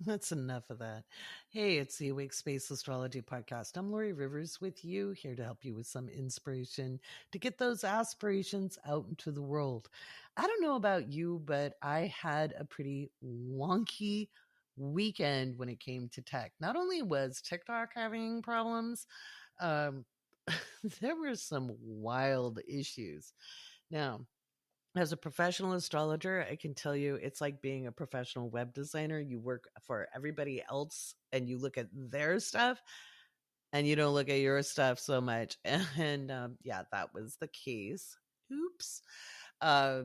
That's enough of that. Hey, it's the Awake Space Astrology Podcast. I'm Laurie Rivers with you, here to help you with some inspiration to get those aspirations out into the world. I don't know about you, but I had a pretty wonky weekend when it came to tech. Not only was TikTok having problems, um, there were some wild issues. Now, as a professional astrologer, I can tell you it's like being a professional web designer. You work for everybody else and you look at their stuff and you don't look at your stuff so much. And yeah, that was the case. Oops. Uh,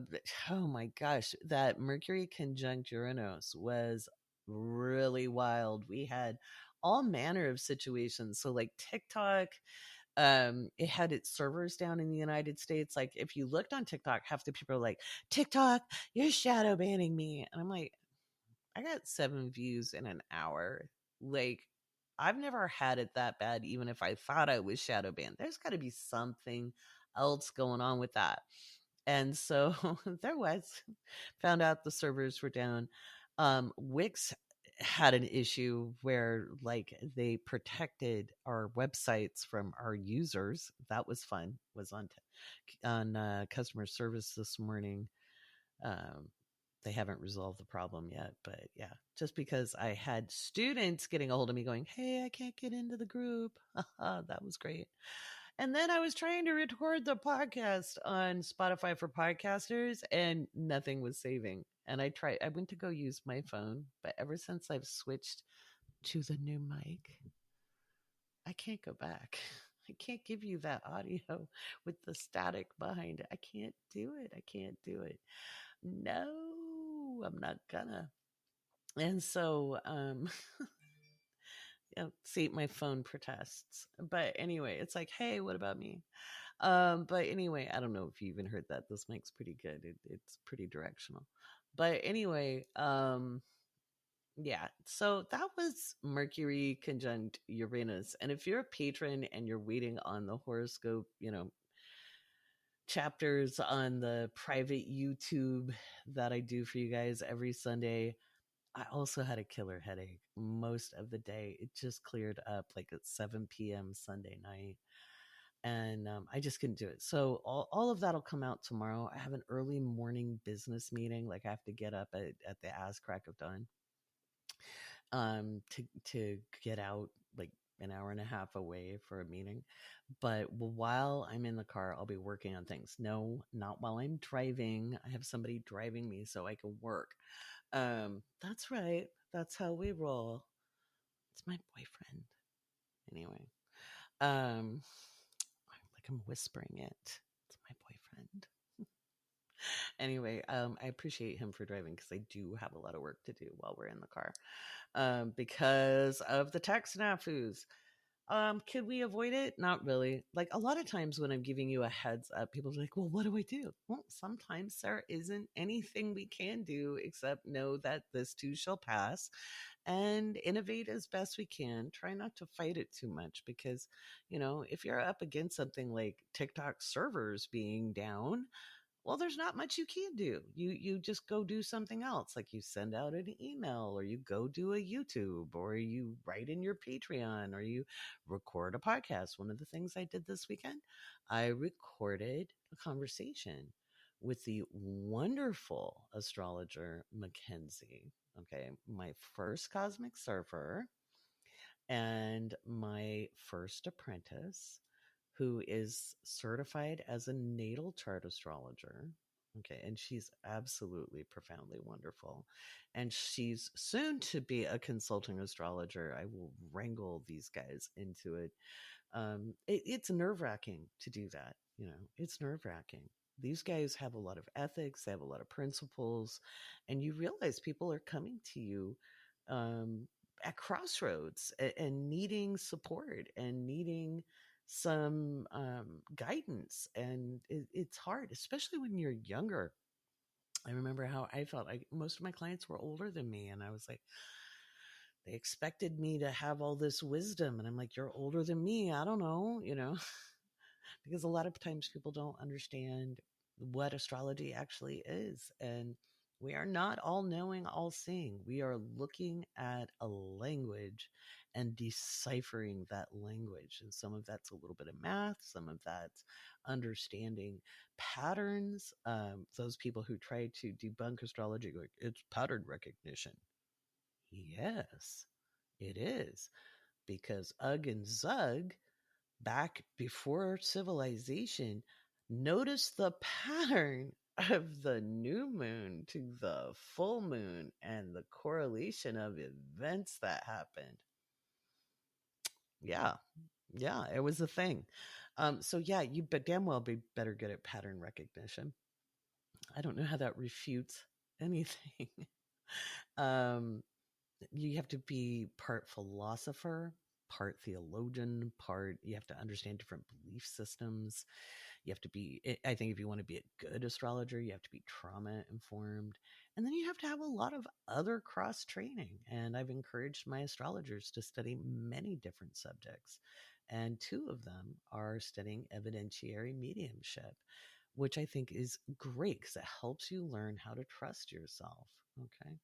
oh my gosh, that Mercury conjunct Uranus was really wild. We had all manner of situations. So, like TikTok, it had its servers down in the United States. Like if you looked on TikTok, half the people are like, TikTok, you're shadow banning me. And I'm like, I got 7 views in an hour. Like, I've never had it that bad, even if I thought I was shadow banned. There's got to be something else going on with that. And so there was, found out the servers were down. Wix had an issue where like they protected our websites from our users. That was fun. Was on customer service this morning. Um, they haven't resolved the problem yet, but yeah, just because I had students getting a hold of me going, "Hey, I can't get into the group." That was great. And then I was trying to record the podcast on Spotify for podcasters and nothing was saving. And I went to go use my phone, but ever since I've switched to the new mic, I can't go back. I can't give you that audio with the static behind it. I can't do it. I can't do it. No, I'm not gonna. And so, yeah, see, my phone protests. But anyway, it's like, hey, what about me? But anyway, I don't know if you even heard that. This mic's pretty good. It's pretty directional. But anyway, yeah. So that was Mercury conjunct Uranus. And if you're a patron and you're waiting on the horoscope, chapters on the private YouTube that I do for you guys every Sunday, I also had a killer headache most of the day. It just cleared up like at 7 p.m. Sunday night. And I just couldn't do it. So all of that'll come out tomorrow. I have an early morning business meeting. Like I have to get up at the ass crack of dawn to get out like an hour and a half away for a meeting. But while I'm in the car, I'll be working on things. No, not while I'm driving. I have somebody driving me so I can work. That's right. That's how we roll. It's my boyfriend. Anyway, like I'm whispering it. It's my boyfriend. Anyway, I appreciate him for driving because I do have a lot of work to do while we're in the car. Because of the tech snafus. Could we avoid it? Not really. Like a lot of times when I'm giving you a heads up, people are like, well, what do I do? Well, sometimes there isn't anything we can do except know that this too shall pass and innovate as best we can. Try not to fight it too much because, if you're up against something like TikTok servers being down, well, there's not much you can do. You just go do something else. Like you send out an email or you go do a YouTube or you write in your Patreon or you record a podcast. One of the things I did this weekend, I recorded a conversation with the wonderful astrologer Mackenzie. Okay, my first cosmic surfer and my first apprentice who is certified as a natal chart astrologer. Okay, and she's absolutely profoundly wonderful. And she's soon to be a consulting astrologer. I will wrangle these guys into it. It's nerve wracking to do that. It's nerve wracking. These guys have a lot of ethics, they have a lot of principles, and you realize people are coming to you um, at crossroads and needing support and needing some guidance. And it's hard, especially when you're younger. I remember how I felt. Most of my clients were older than me, and I was like, they expected me to have all this wisdom. And I'm like, you're older than me. I don't know, because a lot of times people don't understand what astrology actually is. And We are not all knowing, all seeing. We are looking at a language and deciphering that language. And some of that's a little bit of math, some of that's understanding patterns. Those people who try to debunk astrology, like, it's pattern recognition. Yes, it is. Because Ugg and Zug, back before civilization, noticed the pattern of the new moon to the full moon and the correlation of events that happened. Yeah, it was a thing. So yeah, you but damn well be better good at pattern recognition. I don't know how that refutes anything. You have to be part philosopher, part theologian, you have to understand different belief systems. You have to be, I think if you want to be a good astrologer, you have to be trauma informed. And then you have to have a lot of other cross training. And I've encouraged my astrologers to study many different subjects. And two of them are studying evidentiary mediumship, which I think is great because it helps you learn how to trust yourself. Okay.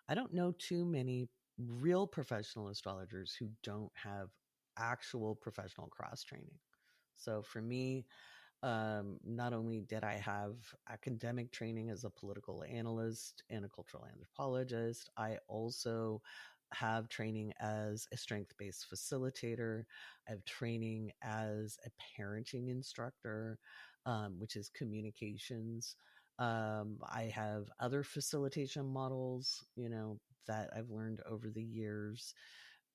I don't know too many real professional astrologers who don't have actual professional cross training. So for me, not only did I have academic training as a political analyst and a cultural anthropologist, I also have training as a strength-based facilitator. I have training as a parenting instructor, which is communications. I have other facilitation models, that I've learned over the years.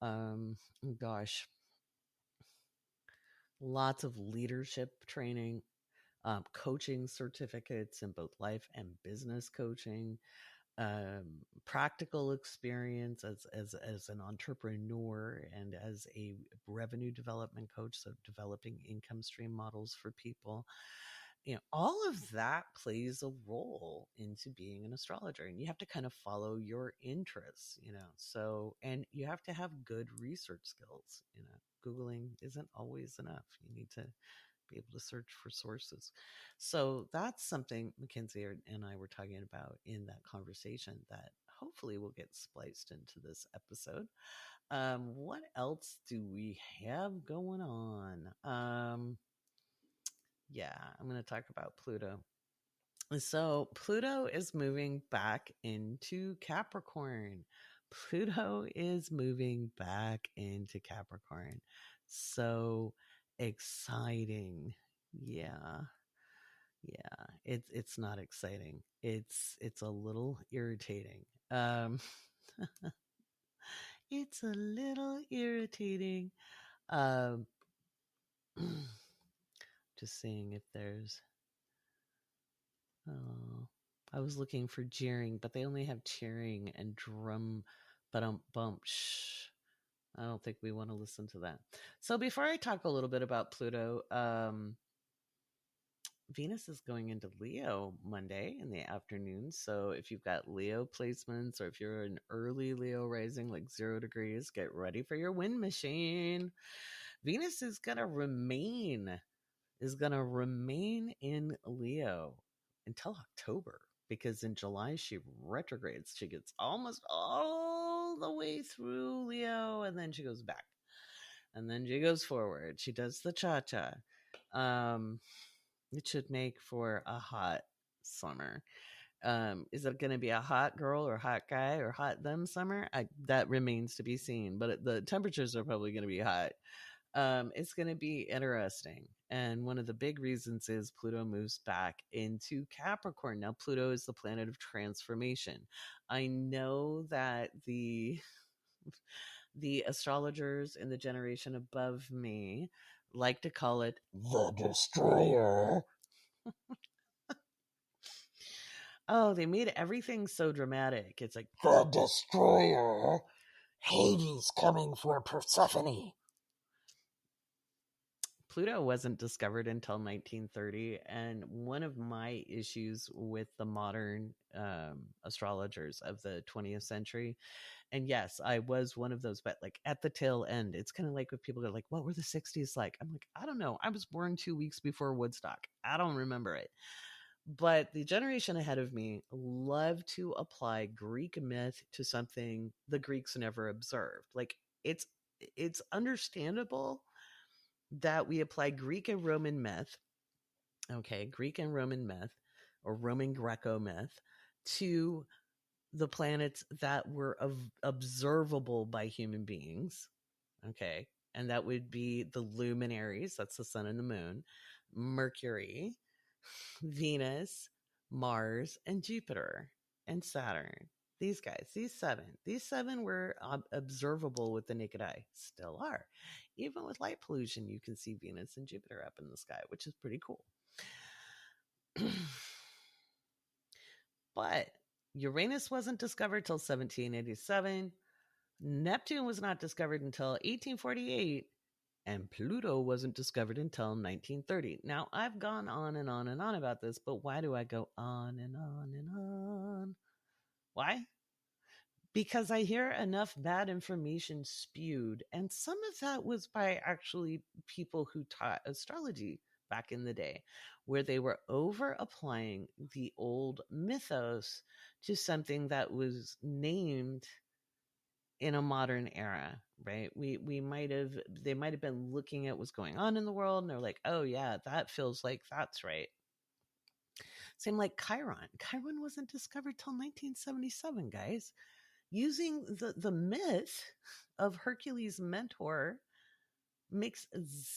Gosh, lots of leadership training, coaching certificates in both life and business coaching, practical experience as an entrepreneur and as a revenue development coach, so developing income stream models for people. All of that plays a role into being an astrologer, and you have to kind of follow your interests, so, and you have to have good research skills. Googling isn't always enough. You need to be able to search for sources. So that's something Mackenzie and I were talking about in that conversation that hopefully will get spliced into this episode. What else do we have going on? Yeah, I'm going to talk about Pluto. So Pluto is moving back into Capricorn. Pluto is moving back into Capricorn. So exciting. Yeah. It's not exciting. It's a little irritating. It's a little irritating. Um just seeing if there's I was looking for jeering, but they only have cheering and drum bump. Shh. I don't think we want to listen to that. So before I talk a little bit about Pluto, Venus is going into Leo Monday in the afternoon. So if you've got Leo placements, or if you're an early Leo rising, like 0 degrees, get ready for your wind machine. Venus is going to remain in Leo until October, because in July she retrogrades. She gets almost all the way through Leo, and then she goes back, and then she goes forward. She does the cha-cha. It should make for a hot summer. Is it going to be a hot girl or hot guy or hot them summer? That remains to be seen, but the temperatures are probably going to be hot. It's going to be interesting. And one of the big reasons is Pluto moves back into Capricorn. Now, Pluto is the planet of transformation. I know that the astrologers in the generation above me like to call it the destroyer. Oh, they made everything so dramatic. It's like the destroyer. Hades coming for Persephone. Pluto wasn't discovered until 1930, and one of my issues with the modern astrologers of the 20th century, and yes, I was one of those, but like at the tail end, it's kind of like if people are like, what were the 60s like? I'm like, I don't know. I was born 2 weeks before Woodstock. I don't remember it. But the generation ahead of me love to apply Greek myth to something the Greeks never observed. Like it's understandable that we apply Greek and Roman myth, okay, Greek and Roman myth or Roman Greco myth to the planets that were observable by human beings, okay, and that would be the luminaries, that's the sun and the moon, Mercury, Venus, Mars, and Jupiter, and Saturn. These guys, these seven were observable with the naked eye, still are. Even with light pollution, you can see Venus and Jupiter up in the sky, which is pretty cool. But Uranus wasn't discovered till 1787. Neptune was not discovered until 1848. And Pluto wasn't discovered until 1930. Now, I've gone on and on and on about this, but why do I go on and on and on? Why? Because I hear enough bad information spewed, and some of that was by actually people who taught astrology back in the day, where they were over applying the old mythos to something that was named in a modern era, right? They might have been looking at what's going on in the world and they're like, oh yeah, that feels like that's right. Same like Chiron. Chiron wasn't discovered till 1977, guys. Using the myth of Hercules' mentor makes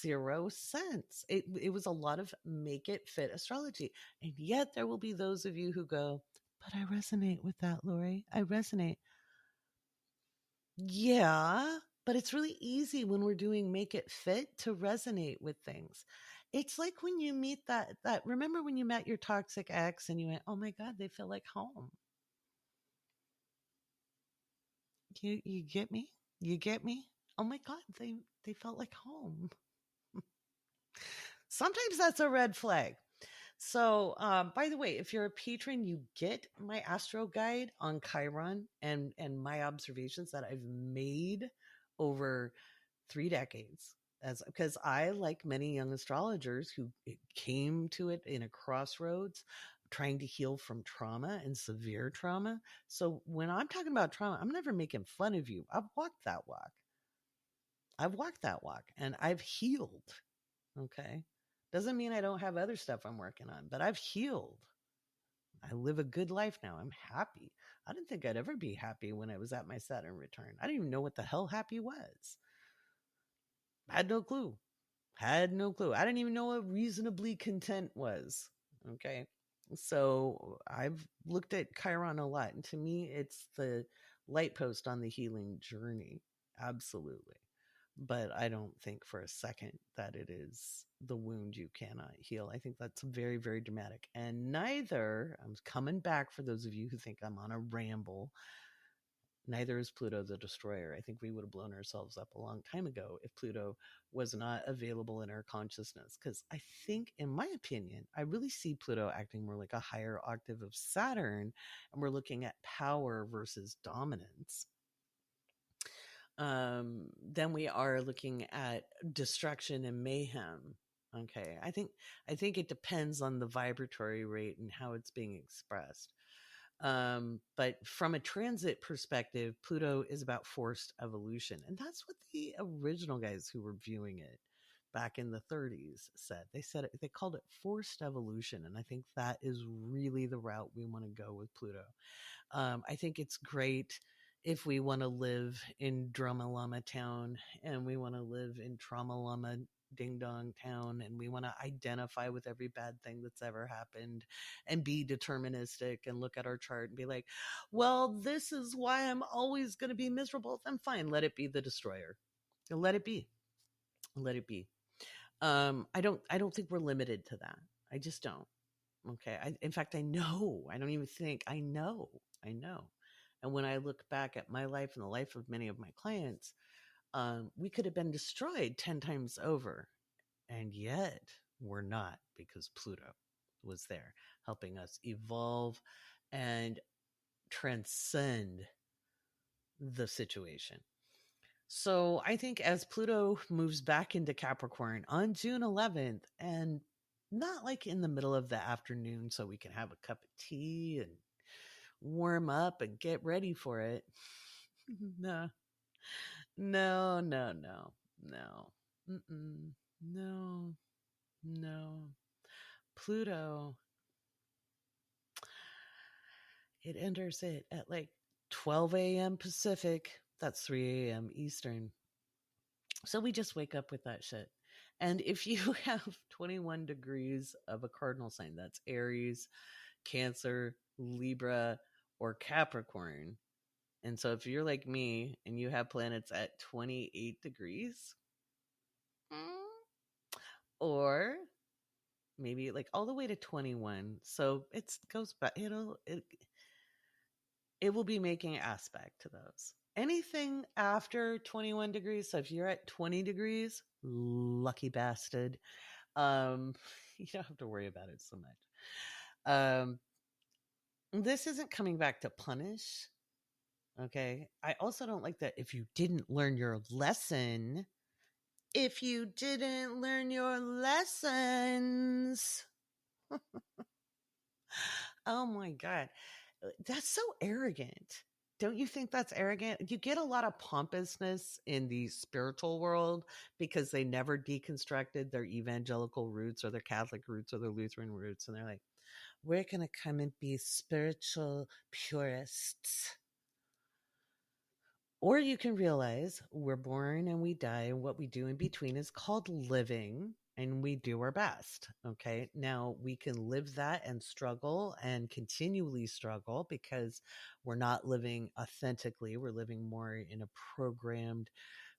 zero sense. It was a lot of make it fit astrology. And yet there will be those of you who go, but I resonate with that, Laurie. I resonate. Yeah, but it's really easy when we're doing make it fit to resonate with things. It's like when you meet that remember when you met your toxic ex and you went, "Oh my god, they feel like home." You get me? You get me? Oh my god, they felt like home. Sometimes that's a red flag. So, by the way, if you're a patron, you get my astro guide on Chiron and my observations that I've made over 3 decades. As because I, like many young astrologers who came to it in a crossroads, trying to heal from trauma and severe trauma. So when I'm talking about trauma, I'm never making fun of you. I've walked that walk. I've walked that walk and I've healed. Okay. Doesn't mean I don't have other stuff I'm working on, but I've healed. I live a good life now. I'm happy. I didn't think I'd ever be happy when I was at my Saturn return. I didn't even know what the hell happy was. I had no clue. Had no clue. I didn't even know what reasonably content was. Okay. So I've looked at Chiron a lot. And to me, it's the light post on the healing journey. Absolutely. But I don't think for a second that it is the wound you cannot heal. I think that's very, very dramatic. And neither, I'm coming back for those of you who think I'm on a ramble, neither is Pluto the destroyer. I think we would have blown ourselves up a long time ago if Pluto was not available in our consciousness. Because I think, in my opinion, I really see Pluto acting more like a higher octave of Saturn, and we're looking at power versus dominance. Then we are looking at destruction and mayhem. Okay, I think it depends on the vibratory rate and how it's being expressed. But from a transit perspective, Pluto is about forced evolution, and that's what the original guys who were viewing it back in the 30s said. They called it forced evolution, and I think that is really the route we want to go with Pluto. I think it's great if we want to live in Drama Llama Town and we want to live in Trauma Llama Ding Dong Town and we want to identify with every bad thing that's ever happened and be deterministic and look at our chart and be like, well, this is why I'm always going to be miserable. Then fine, let it be the destroyer. Let it be. Let it be. I don't think we're limited to that. I just don't. Okay. In fact, I know. I don't even think. I know. And when I look back at my life and the life of many of my clients, we could have been destroyed 10 times over. And yet we're not, because Pluto was there helping us evolve and transcend the situation. So I think as Pluto moves back into Capricorn on June 11th, and not like in the middle of the afternoon so we can have a cup of tea and warm up and get ready for it. No, no, no, no, no, mm-mm. No, no. Pluto, it enters it at like 12 a.m. Pacific. That's 3 a.m. Eastern. So we just wake up with that shit. And if you have 21 degrees of a cardinal sign, that's Aries, Cancer, Libra, or Capricorn. And so if you're like me and you have planets at 28 degrees, or maybe like all the way to 21. So it goes back, it will be making aspect to those. Anything after 21 degrees, so if you're at 20 degrees, lucky bastard. You don't have to worry about it so much. This isn't coming back to punish. Okay. I also don't like that if you didn't learn your lesson. If you didn't learn your lessons. Oh my God. That's so arrogant. Don't you think that's arrogant? You get a lot of pompousness in the spiritual world because they never deconstructed their evangelical roots or their Catholic roots or their Lutheran roots. And they're like, we're going to come and be spiritual purists. Or you can realize we're born and we die, and what we do in between is called living, and we do our best. Okay. Now we can live that and struggle and continually struggle because we're not living authentically. We're living more in a programmed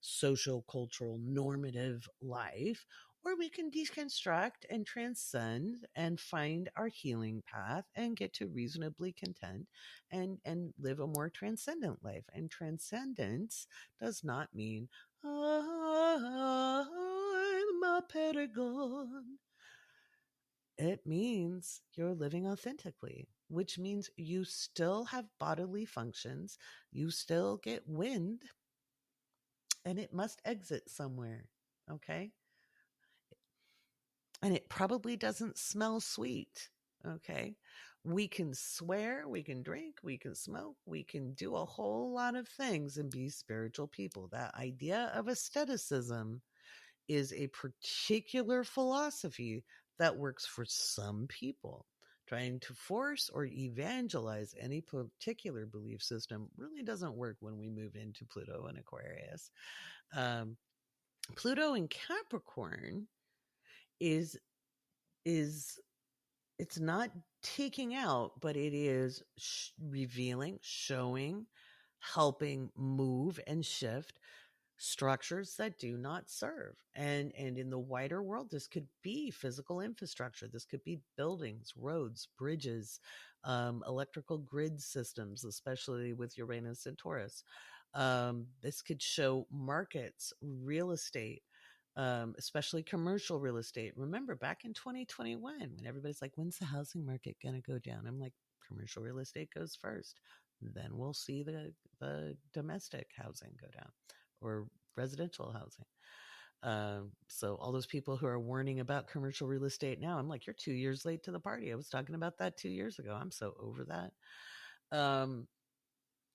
social, cultural, normative life. Or we can deconstruct and transcend and find our healing path and get to reasonably content and live a more transcendent life. And transcendence does not mean I'm a pedagon. It means you're living authentically, which means you still have bodily functions, you still get wind, and it must exit somewhere. Okay. And it probably doesn't smell sweet. Okay. We can swear, we can drink, we can smoke, we can do a whole lot of things and be spiritual people. That idea of aestheticism is a particular philosophy that works for some people. Trying to force or evangelize any particular belief system really doesn't work when we move into Pluto and Aquarius. Pluto in Capricorn is it's not taking out, but it is revealing, showing, helping move and shift structures that do not serve. And in the wider world, this could be physical infrastructure. This could be buildings, roads, bridges, electrical grid systems, especially with Uranus and Taurus. This could show markets, real estate, especially commercial real estate. Remember back in 2021, when everybody's like, when's the housing market going to go down? I'm like, commercial real estate goes first. Then we'll see the domestic housing go down, or residential housing. So all those people who are warning about commercial real estate now, I'm like, you're 2 years late to the party. I was talking about that 2 years ago. I'm so over that.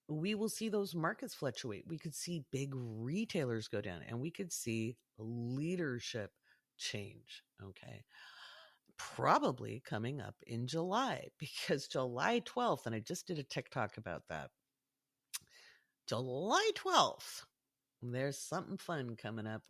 We will see those markets fluctuate. We could see big retailers go down, and we could see leadership change. Okay. Probably coming up in July, because July 12th, and I just did a TikTok about that. July 12th, there's something fun coming up.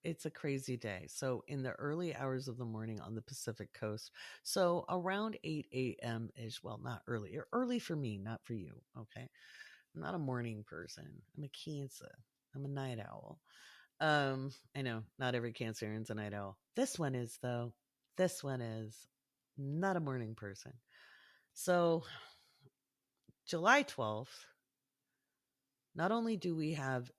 It's a crazy day. So in the early hours of the morning on the Pacific coast, so around 8 a.m. ish, well, not early, or early for me, not for you. Okay. I'm not a morning person. I'm a Cancer. I'm a night owl. I know not every Cancerian's a night owl. This one is, though. This one is not a morning person. So July 12th, not only do we have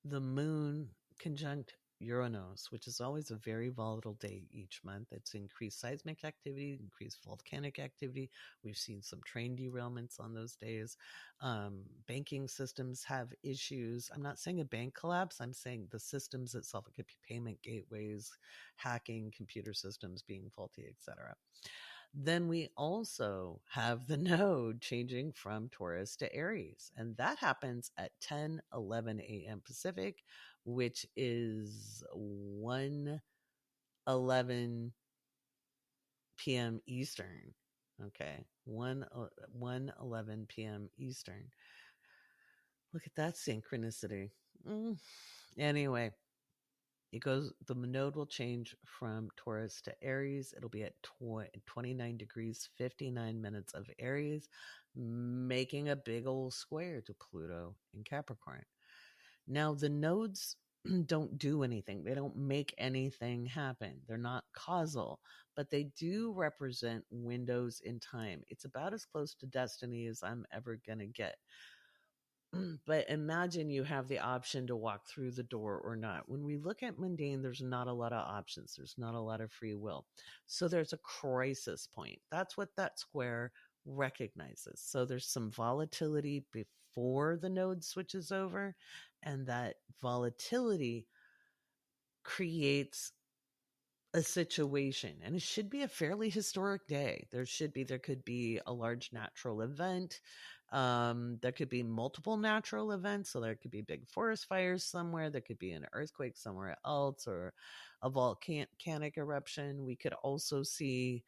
the moon conjunct Uranus, which is always a very volatile day each month. It's increased seismic activity, increased volcanic activity. We've seen some train derailments on those days. Banking systems have issues. I'm not saying a bank collapse. I'm saying the systems itself. It could be payment gateways, hacking, computer systems being faulty, etc. Then we also have the node changing from Taurus to Aries, and that happens at 10:11 a.m. Pacific, which is 1:11 p.m. Eastern. Okay, 1:11 p.m. Eastern. Look at that synchronicity. Anyway, the node will change from Taurus to Aries. It'll be at 29 degrees, 59 minutes of Aries, making a big old square to Pluto in Capricorn. Now, the nodes don't do anything. They don't make anything happen. They're not causal, but they do represent windows in time. It's about as close to destiny as I'm ever going to get. But imagine you have the option to walk through the door or not. When we look at mundane, there's not a lot of options. There's not a lot of free will. So there's a crisis point. That's what that square recognizes. So there's some volatility before the node switches over, and that volatility creates a situation, and it should be a fairly historic day. There could be a large natural event. There could be multiple natural events. So there could be big forest fires somewhere. There could be an earthquake somewhere else, or a volcanic eruption. We could also see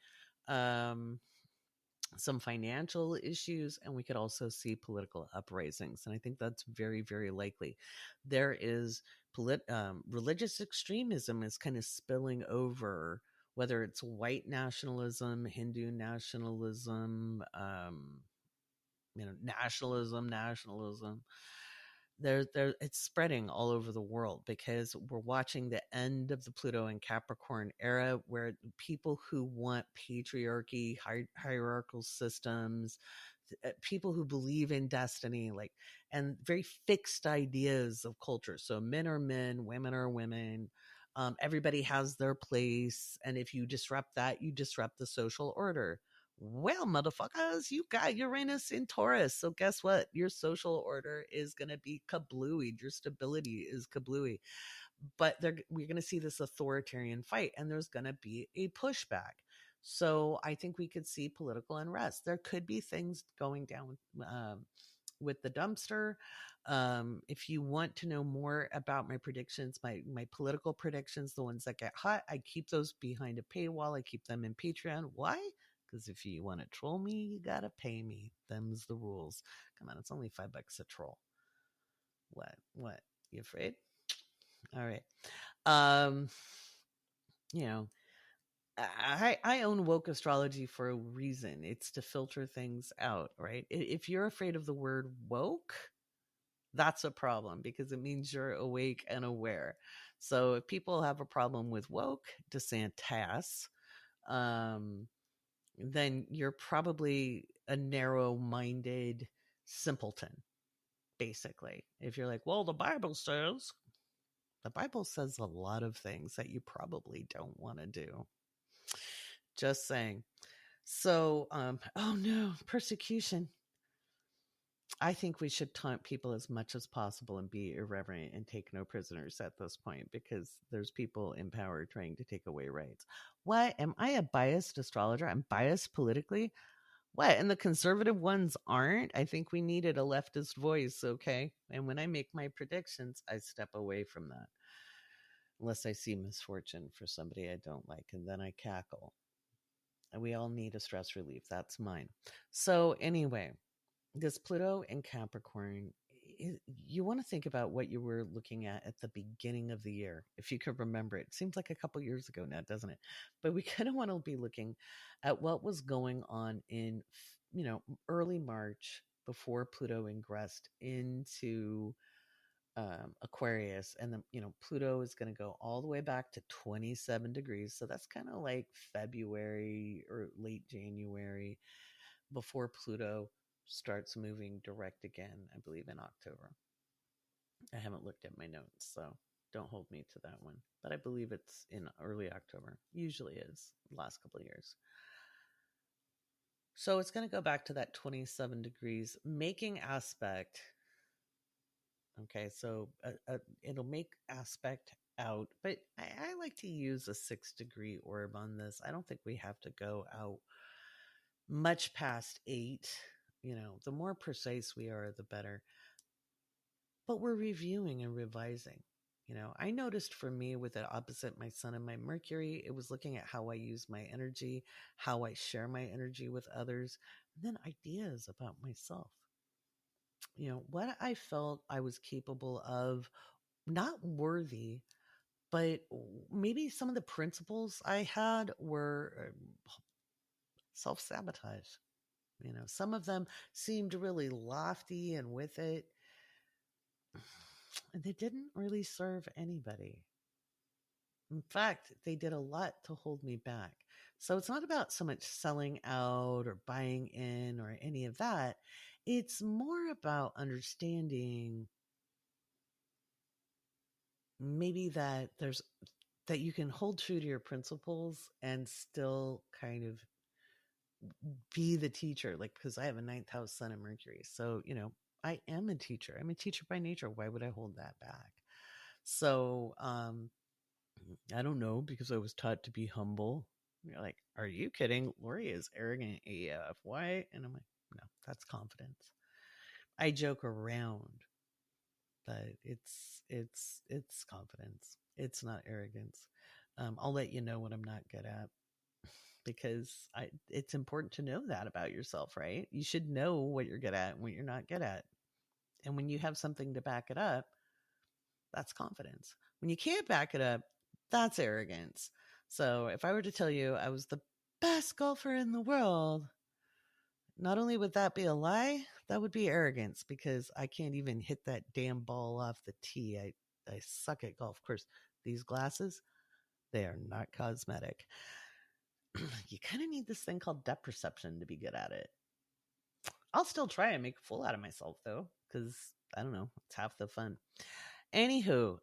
some financial issues, and we could also see political uprisings. And I think that's very, very likely. There is religious extremism is kind of spilling over, whether it's white nationalism, Hindu nationalism, nationalism. It's spreading all over the world because we're watching the end of the Pluto and Capricorn era, where people who want patriarchy, hierarchical systems, people who believe in destiny, and very fixed ideas of culture. So men are men, women are women. Everybody has their place. And if you disrupt that, you disrupt the social order. Well, motherfuckers, you got Uranus in Taurus. So guess what? Your social order is going to be kablooey. Your stability is kablooey. But we're going to see this authoritarian fight, and there's going to be a pushback. So I think we could see political unrest. There could be things going down with the dumpster. If you want to know more about my predictions, my political predictions, the ones that get hot, I keep those behind a paywall. I keep them in Patreon. Why? Because if you want to troll me, you got to pay me. Them's the rules. Come on, it's only $5 a troll. What? You afraid? All right. You know, I own woke astrology for a reason. It's to filter things out, right? If you're afraid of the word woke, that's a problem, because it means you're awake and aware. So if people have a problem with woke, DeSantis, then you're probably a narrow-minded simpleton, basically. If you're like, well, the Bible says a lot of things that you probably don't want to do. Just saying. So, oh no, persecution. I think we should taunt people as much as possible and be irreverent and take no prisoners at this point, because there's people in power trying to take away rights. What? Am I a biased astrologer? I'm biased politically? What? And the conservative ones aren't? I think we needed a leftist voice, okay? And when I make my predictions, I step away from that. Unless I see misfortune for somebody I don't like, and then I cackle. And we all need a stress relief. That's mine. So anyway, this Pluto and Capricorn, you want to think about what you were looking at the beginning of the year, if you could remember it. It seems like a couple years ago now, doesn't it? But we kind of want to be looking at what was going on in, early March, before Pluto ingressed into Aquarius. And then, Pluto is going to go all the way back to 27 degrees. So that's kind of like February or late January, before Pluto starts moving direct again, I believe in October. I haven't looked at my notes, so Don't hold me to that one. But I believe it's in early October. Usually is the last couple of years. So it's going to go back to that 27 degrees making aspect. Okay, so it'll make aspect out, but I like to use a 6-degree orb on this. I don't think we have to go out much past 8. The more precise we are, the better. But we're reviewing and revising. I noticed for me with it opposite my sun and my Mercury, it was looking at how I use my energy, how I share my energy with others, and then ideas about myself. What I felt I was capable of, not worthy, but maybe some of the principles I had were self-sabotage. Some of them seemed really lofty and with it, and they didn't really serve anybody. In fact, they did a lot to hold me back. So it's not about so much selling out or buying in or any of that. It's more about understanding maybe that you can hold true to your principles and still kind of be the teacher, because I have a 9th house sun and Mercury. So, I am a teacher. I'm a teacher by nature. Why would I hold that back? So, I don't know, because I was taught to be humble. You're like, are you kidding? Laurie is arrogant AF. Why? And I'm like, no, that's confidence. I joke around, but it's confidence. It's not arrogance. I'll let you know what I'm not good at, because it's important to know that about yourself, right? You should know what you're good at and what you're not good at. And when you have something to back it up, that's confidence. When you can't back it up, that's arrogance. So if I were to tell you I was the best golfer in the world, not only would that be a lie, that would be arrogance, because I can't even hit that damn ball off the tee. I suck at golf. Of course, these glasses, they are not cosmetic. You kind of need this thing called depth perception to be good at it. I'll still try and make a fool out of myself, though, because I don't know, it's half the fun. Anywho,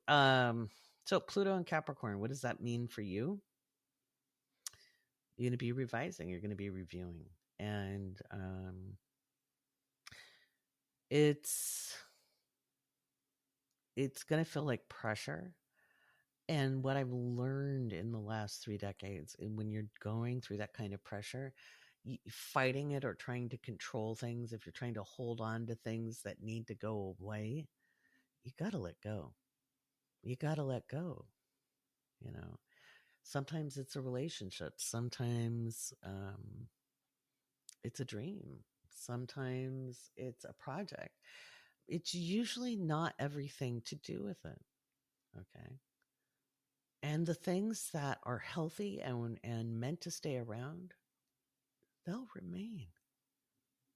so Pluto and Capricorn, what does that mean for you? You're going to be revising. You're going to be reviewing. And it's going to feel like pressure. And what I've learned in the last 3 decades, when you're going through that kind of pressure, fighting it or trying to control things, if you're trying to hold on to things that need to go away, you got to let go. You got to let go. Sometimes it's a relationship. Sometimes it's a dream. Sometimes it's a project. It's usually not everything to do with it. Okay. And the things that are healthy and meant to stay around, they'll remain.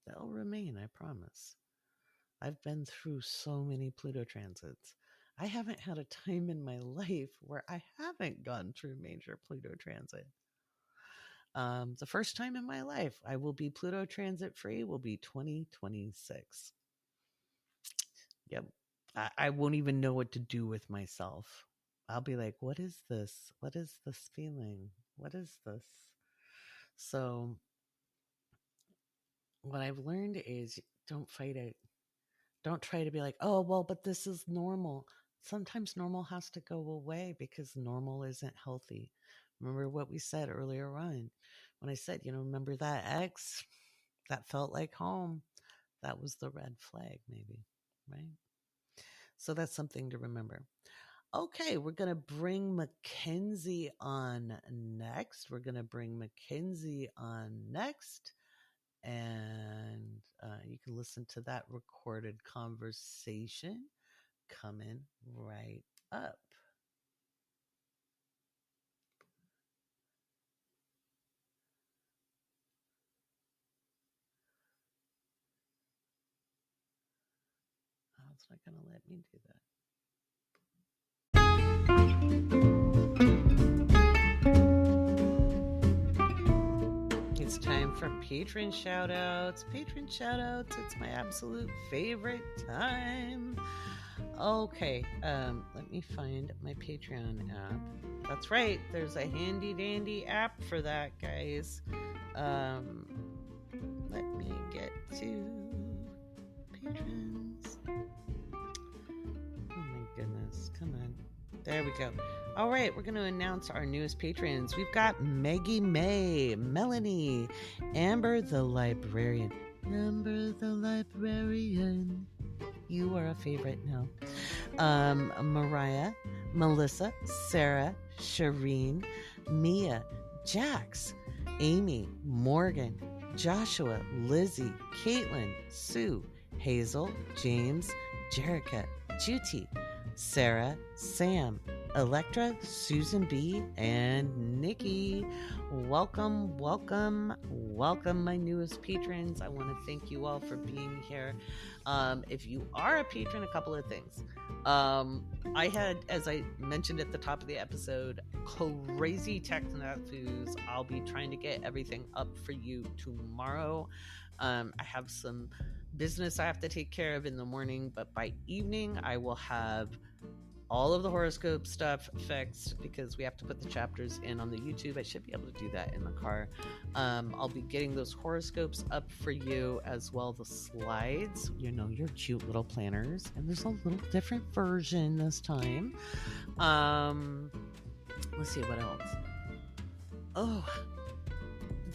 They'll remain, I promise. I've been through so many Pluto transits. I haven't had a time in my life where I haven't gone through major Pluto transit. The first time in my life I will be Pluto transit free will be 2026. Yep. I won't even know what to do with myself. I'll be like, what is this? What is this feeling? What is this? So what I've learned is, don't fight it. Don't try to be like, oh, well, but this is normal. Sometimes normal has to go away because normal isn't healthy. Remember what we said earlier on when I said, remember that ex that felt like home? That was the red flag, maybe, right? So that's something to remember. Okay, we're going to bring Mackenzie on next. And you can listen to that recorded conversation coming right up. Oh, it's not going to let me do that. It's time for patron shout-outs. It's my absolute favorite time. Okay, let me find my Patreon app. That's right, there's a handy dandy app for that, guys. Let me get to patrons. Oh my goodness, come on. There we go. All right, we're going to announce our newest patrons. We've got Maggie May, Melanie, Amber the Librarian. Amber the Librarian. You are a favorite now. Mariah, Melissa, Sarah, Shireen, Mia, Jax, Amy, Morgan, Joshua, Lizzie, Caitlin, Sue, Hazel, James, Jerica, Juti, Sarah, Sam, Electra, Susan B, and Nikki. Welcome, welcome, welcome, my newest patrons. I want to thank you all for being here. If you are a patron, a couple of things. I had, as I mentioned at the top of the episode, crazy tech snafus. I'll be trying to get everything up for you tomorrow. I have some business I have to take care of in the morning, but by evening I will have all of the horoscope stuff fixed because we have to put the chapters in on the YouTube. I should be able to do that in the car. I'll be getting those horoscopes up for you, as well the slides, you know, your cute little planners, and there's a little different version this time. Let's see what else. Oh,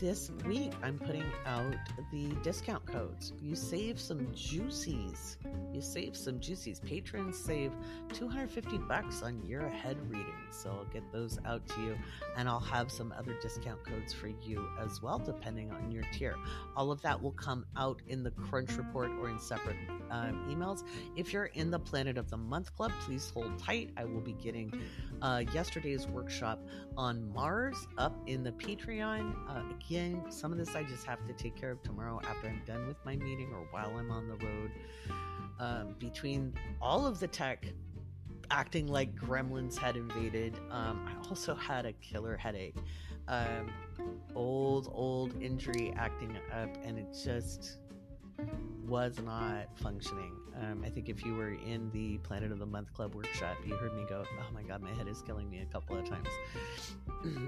this week I'm putting out the discount codes. You save some juicies. Patrons save $250 on year ahead readings. So I'll get those out to you, and I'll have some other discount codes for you as well, depending on your tier. All of that will come out in the Crunch Report or in separate emails. If you're in the Planet of the Month Club, please hold tight. I will be getting yesterday's workshop on Mars up in the Patreon. Again, some of this I just have to take care of tomorrow after I'm done with my meeting or while I'm on the road. Between all of the tech acting like gremlins had invaded, I also had a killer headache. Old injury acting up, and it just was not functioning. I think if you were in the Planet of the Month Club workshop, you heard me go, oh my God, my head is killing me, a couple of times.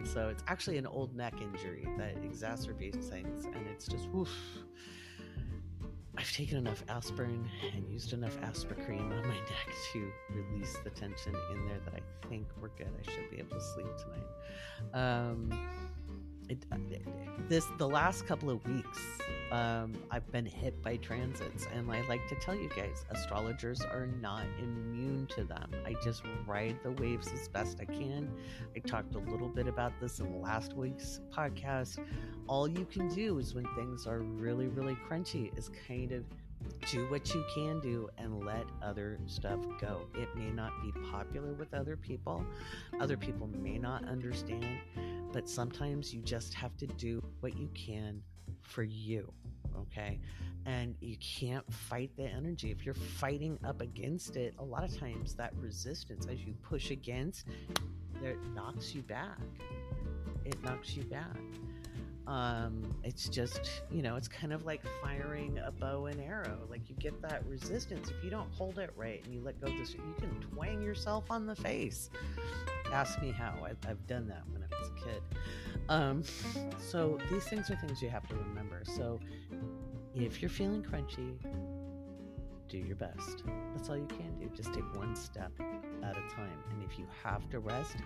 So it's actually an old neck injury that exacerbates things, and it's just, woof. I've taken enough aspirin and used enough Aspercreme on my neck to release the tension in there that I think we're good. I should be able to sleep tonight. The last couple of weeks, I've been hit by transits, and I like to tell you guys, astrologers are not immune to them. I just ride the waves as best I can. I talked a little bit about this in last week's podcast. All you can do is, when things are really, really crunchy, is kind of do what you can do and let other stuff go. It may not be popular with other people. Other people may not understand, but sometimes you just have to do what you can for you, okay? And you can't fight the energy. If you're fighting up against it, a lot of times that resistance, as you push against, it knocks you back. It's just, it's kind of like firing a bow and arrow. Like, you get that resistance. If you don't hold it right and you let go of this, you can twang yourself on the face. Ask me how. I've done that when I was a kid. So these things are things you have to remember. So if you're feeling crunchy, do your best. That's all you can do. Just take one step at a time. And if you have to rest,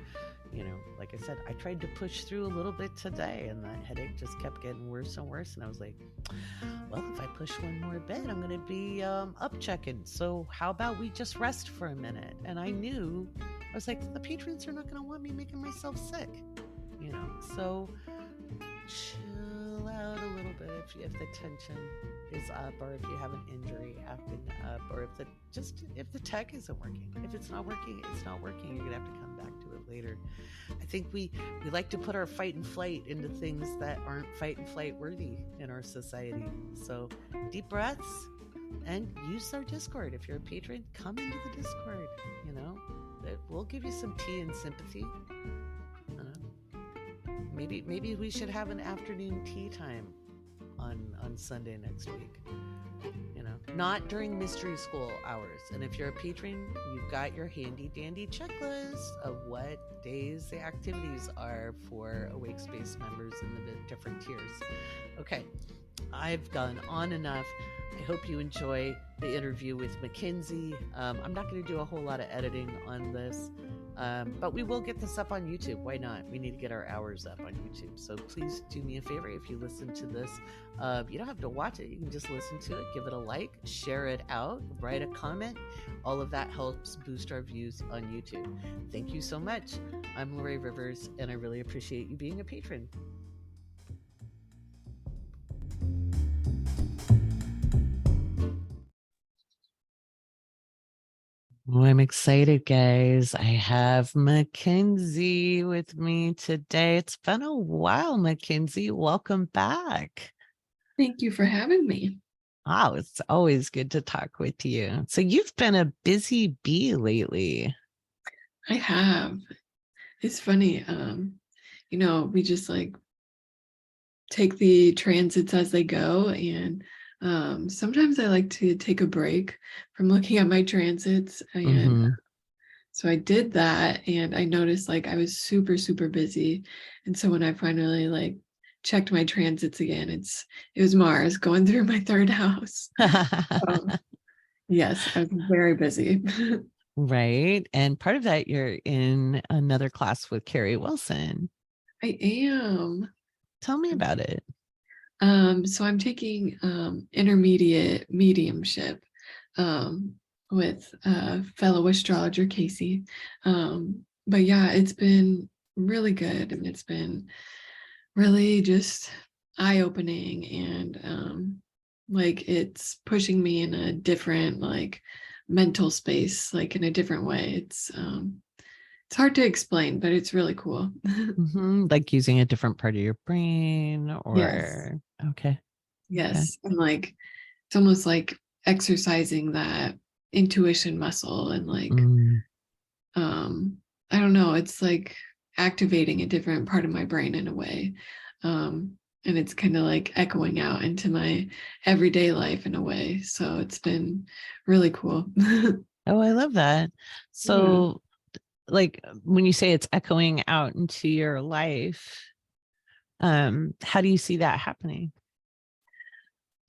like I said, I tried to push through a little bit today, and that headache just kept getting worse and worse. And I was like, well, if I push one more bit, I'm going to be up checking. So how about we just rest for a minute? And I was like, the patrons are not going to want me making myself sick, so chill out a little bit if the tension is up, or if you have an injury acting up, or if the tech isn't working. If it's not working, it's not working. You're gonna have to come back to it later. I think we like to put our fight and flight into things that aren't fight and flight worthy in our society. So deep breaths, and use our Discord. If you're a patron, come into the Discord. We'll give you some tea and sympathy. Maybe we should have an afternoon tea time on Sunday next week. not during mystery school hours. And if you're a patron, you've got your handy dandy checklist of what days the activities are for Awake Space members in the different tiers. Okay, I've gone on enough. I hope you enjoy the interview with Mackenzie. I'm not going to do a whole lot of editing on this, but we will get this up on YouTube. Why not? We need to get our hours up on YouTube. So please do me a favor. If you listen to this, you don't have to watch it. You can just listen to it, give it a like, share it out, write a comment. All of that helps boost our views on YouTube. Thank you so much. I'm Laurie Rivers, and I really appreciate you being a patron. Oh, I'm excited, guys. I have Mackenzie with me today. It's been a while, Mackenzie. Welcome back. Thank you for having me. Wow, it's always good to talk with you. So you've been a busy bee lately. I have. It's funny. We just like take the transits as they go. And sometimes I like to take a break from looking at my transits. And so I did that, and I noticed like I was super, super busy. And so when I finally like checked my transits again, it was Mars going through my third house. Yes, I was very busy. Right. And part of that, you're in another class with Carrie Wilson. I am. Tell me about it. So I'm taking intermediate mediumship with fellow astrologer Casey. But yeah, it's been really good, and it's been really just eye-opening, and like it's pushing me in a different like mental space, like in a different way. It's hard to explain, but it's really cool. Like using a different part of your brain, or Yes. Okay. Yes. And like it's almost like exercising that intuition muscle, and like I don't know, it's like activating a different part of my brain in a way. And it's kind of like echoing out into my everyday life in a way. So it's been really cool. Oh, I love that. So like when you say it's echoing out into your life, how do you see that happening?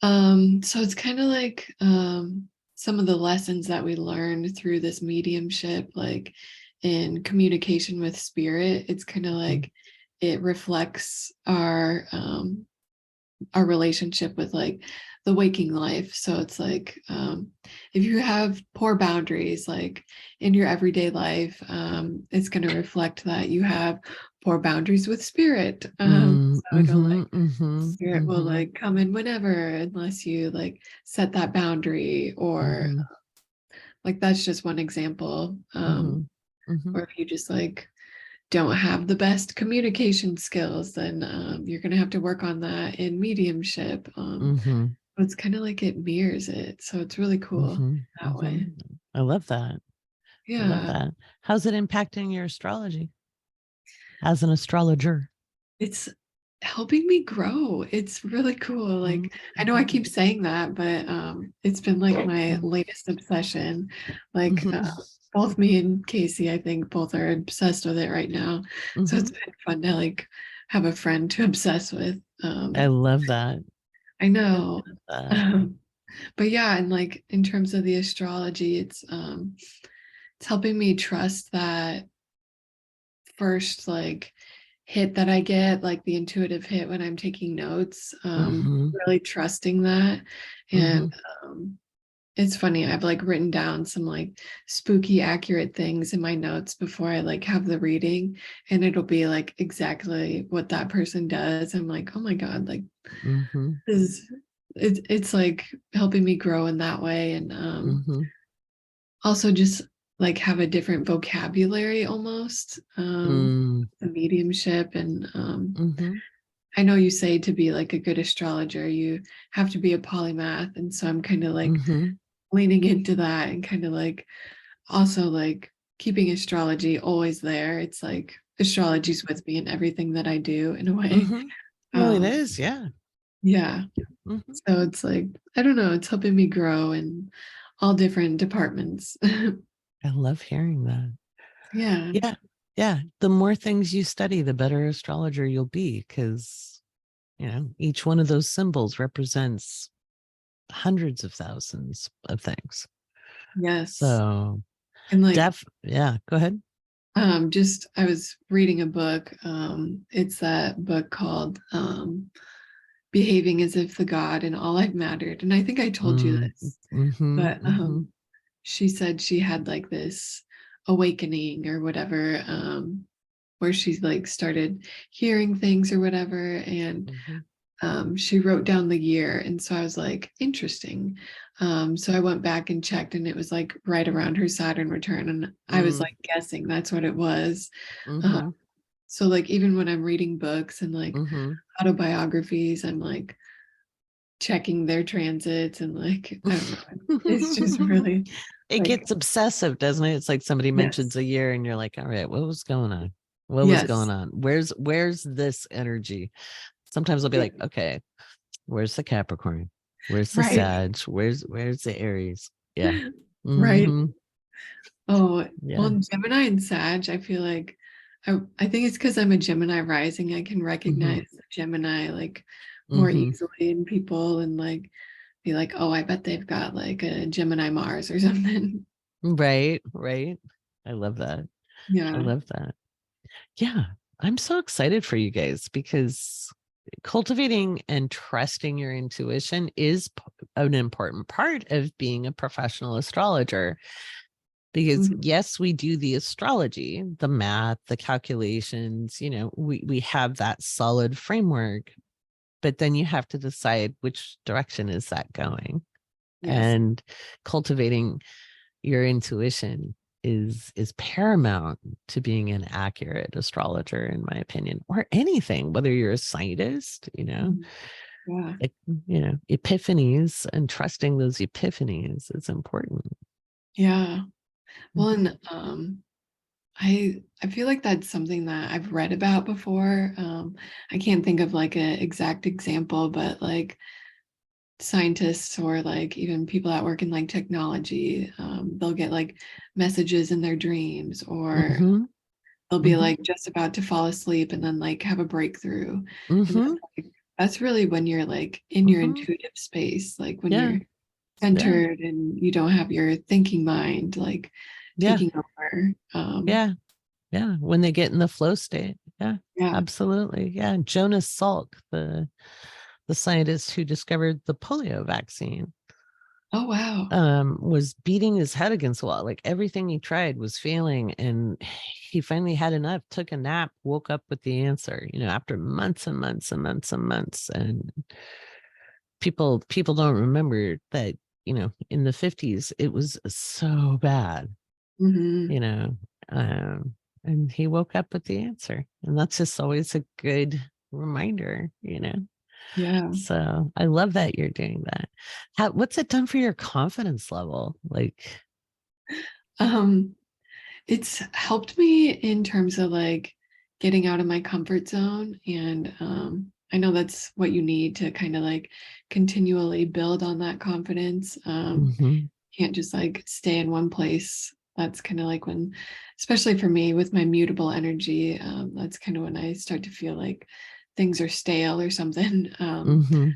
So it's kind of like some of the lessons that we learned through this mediumship, like in communication with spirit. It's kind of like it reflects our relationship with like the waking life. So it's like if you have poor boundaries like in your everyday life, it's going to reflect that you have poor boundaries with spirit. So it'll like spirit will like come in whenever, unless you like set that boundary, or like that's just one example. Or if you just like don't have the best communication skills, then you're going to have to work on that in mediumship. But it's kind of like it mirrors it. So it's really cool that way. I love that. Yeah. I love that. How's it impacting your astrology as an astrologer? It's helping me grow. It's really cool. Like I know I keep saying that, but it's been like my latest obsession. Like both me and Casey, I think both are obsessed with it right now. So it's been fun to like have a friend to obsess with. I love that. I know. But yeah, and like in terms of the astrology, it's helping me trust that first like hit that I get, like the intuitive hit when I'm taking notes. Really trusting that. And it's funny, I've like written down some like spooky accurate things in my notes before I like have the reading, and it'll be like exactly what that person does. I'm like, oh my God, like it's like helping me grow in that way. And also just like have a different vocabulary almost, the mediumship. And I know you say to be like a good astrologer, you have to be a polymath. And so I'm kind of like leaning into that, and kind of like also like keeping astrology always there. It's like astrology's with me in everything that I do in a way. Well, it is, yeah. Yeah. Mm-hmm. So it's like, I don't know, it's helping me grow in all different departments. I love hearing that. Yeah. Yeah. Yeah. The more things you study, the better astrologer you'll be, because, each one of those symbols represents hundreds of thousands of things. Yes. So, And like, yeah, go ahead. just I was reading a book. It's that book called Behaving as If the God and All Life Mattered. And I think I told you this, Mm-hmm, but mm-hmm, she said she had like this awakening or whatever, where she like started hearing things or whatever. And mm-hmm, she wrote down the year. And so I was like, interesting. So I went back and checked, and it was like right around her Saturn return. And I was like guessing that's what it was. Uh, mm-hmm, so, like, even when I'm reading books and like mm-hmm. autobiographies, I'm like checking their transits and like, I don't know. It's just really It like, gets obsessive, doesn't it? It's like somebody mentions yes, a year and you're like, all right, what was going on? What was yes, going on? Where's this energy? Sometimes I'll be yeah, like, okay, where's the Capricorn? Where's the right, Sag? Where's the Aries? Yeah. right. Mm-hmm. Oh, Yeah. well, Gemini and Sag, I feel like I think it's because I'm a Gemini rising. I can Mm-hmm. recognize the Gemini like more Mm-hmm. easily in people and like be like, oh, I bet they've got like a Gemini Mars or something. Right, right. I love that. I Yeah. love that. Yeah. I'm so excited for you guys because cultivating and trusting your intuition is an important part of being a professional astrologer. Because Mhm. yes, we do the astrology, the math, the calculations, we have that solid framework, but then you have to decide which direction is that going. Yes. And cultivating your intuition is paramount to being an accurate astrologer, in my opinion, or anything, whether you're a scientist, Mhm. Yeah. like, epiphanies, and trusting those epiphanies is important. Yeah. Well, Mhm. and I feel like that's something that I've read about before. I can't think of like an exact example, but like scientists or like even people that work in like technology, they'll get like messages in their dreams, or Mhm. they'll be Mhm. like just about to fall asleep and then like have a breakthrough. And Mhm. that's really when you're like in your Mhm. intuitive space, like when Yeah. you're Yeah. centered and you don't have your thinking mind like Yeah. taking over. Yeah. Yeah. When they get in the flow state. Yeah. Yeah. Absolutely. Yeah. Jonas Salk, the scientist who discovered the polio vaccine, Oh wow. was beating his head against the wall. Like everything he tried was failing. And he finally had enough, took a nap, woke up with the answer, after months and months and months and months. And people don't remember that, in the 50s, it was so bad, Hmm. you know. Um, and he woke up with the answer. And that's just always a good reminder. Yeah. So I love that you're doing that. What's it done for your confidence level? Like, um it's helped me in terms of like getting out of my comfort zone, and I know that's what you need to kind of like continually build on that confidence. mm-hmm, Can't just like stay in one place. That's kind of like when, especially for me with my mutable energy, that's kind of when I start to feel like things are stale or something. mm-hmm,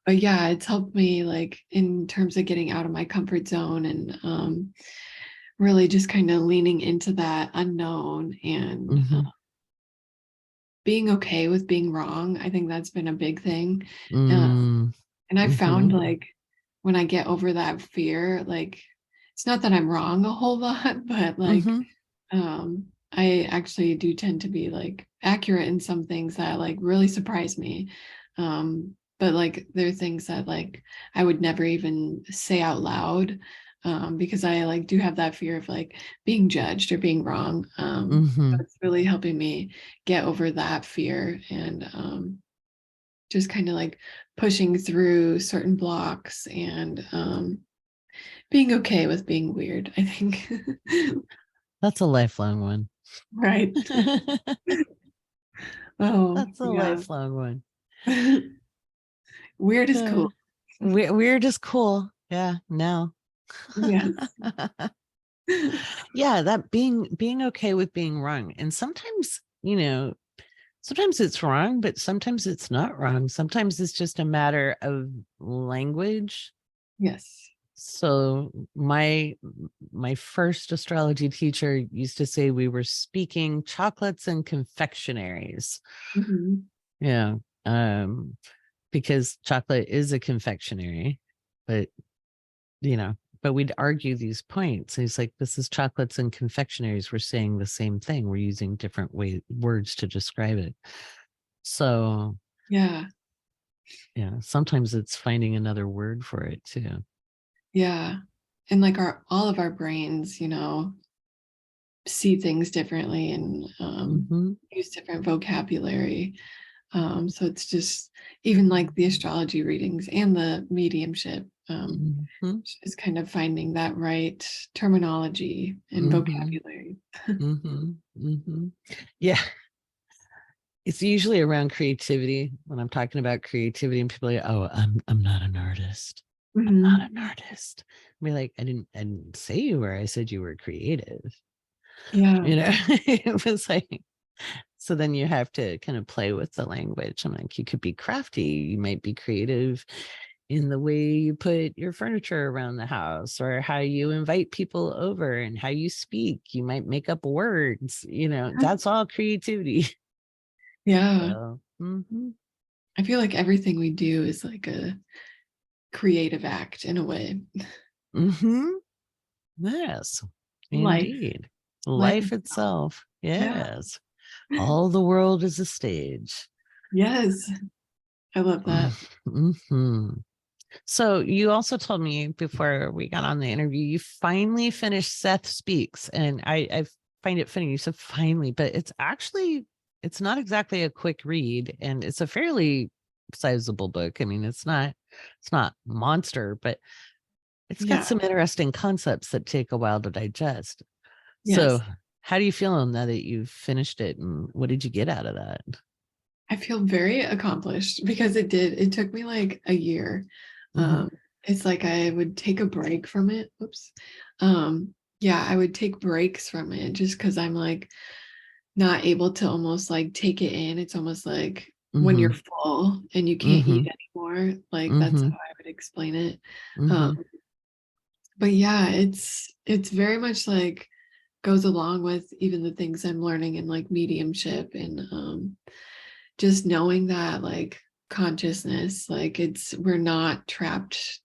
But yeah, it's helped me like in terms of getting out of my comfort zone and really just kind of leaning into that unknown and mm-hmm, being okay with being wrong. I think that's been a big thing. Uh, mm-hmm, and I mm-hmm, found like when I get over that fear, like it's not that I'm wrong a whole lot, but like mm-hmm, I actually do tend to be like accurate in some things that like really surprise me. But like there are things that like I would never even say out loud, because I like do have that fear of like being judged or being wrong. So mm-hmm. it's really helping me get over that fear and just kind of like pushing through certain blocks and being okay with being weird, I think. That's a lifelong one. Right. Oh, That's a yeah. lifelong one. Weird is cool. Weird is cool. Yeah, no. Yes. Yeah, that being okay with being wrong. And sometimes, sometimes it's wrong, but sometimes it's not wrong. Sometimes it's just a matter of language. Yes. So my first astrology teacher used to say we were speaking chocolates and confectionaries. Mm-hmm. Yeah. Because chocolate is a confectionery, but but we'd argue these points. And he's like, this is chocolates and confectionaries. We're saying the same thing. We're using different words to describe it. So yeah, sometimes it's finding another word for it too. Yeah. And like all of our brains, see things differently and use different vocabulary. So it's just even like the astrology readings and the mediumship is kind of finding that right terminology and vocabulary. Yeah. It's usually around creativity when I'm talking about creativity and people are like, oh, I'm not an artist. I'm not an artist. I mean, like, I didn't say you were. I said you were creative. Yeah. It was like, so then you have to kind of play with the language. I'm like, you could be crafty. You might be creative in the way you put your furniture around the house or how you invite people over and how you speak. You might make up words, that's all creativity. Yeah. So, I feel like everything we do is like a creative act in a way. Yes, Life. indeed. Life itself. Yes. Yeah. All the world is a stage. Yes. I love that. So you also told me before we got on the interview, you finally finished Seth Speaks. And I find it funny. You said finally, but it's not exactly a quick read. And it's a fairly sizable book. I mean, it's not monster, but it's got some interesting concepts that take a while to digest. Yes. So how do you feel now that you've finished it and what did you get out of that? I feel very accomplished because it took me like a year. It's like I would take a break from it. Oops. I would take breaks from it just because I'm like not able to almost like take it in. It's almost like when you're full and you can't eat anymore. Like that's how I would explain it. But yeah, it's very much like goes along with even the things I'm learning in like mediumship and just knowing that like consciousness, like we're not trapped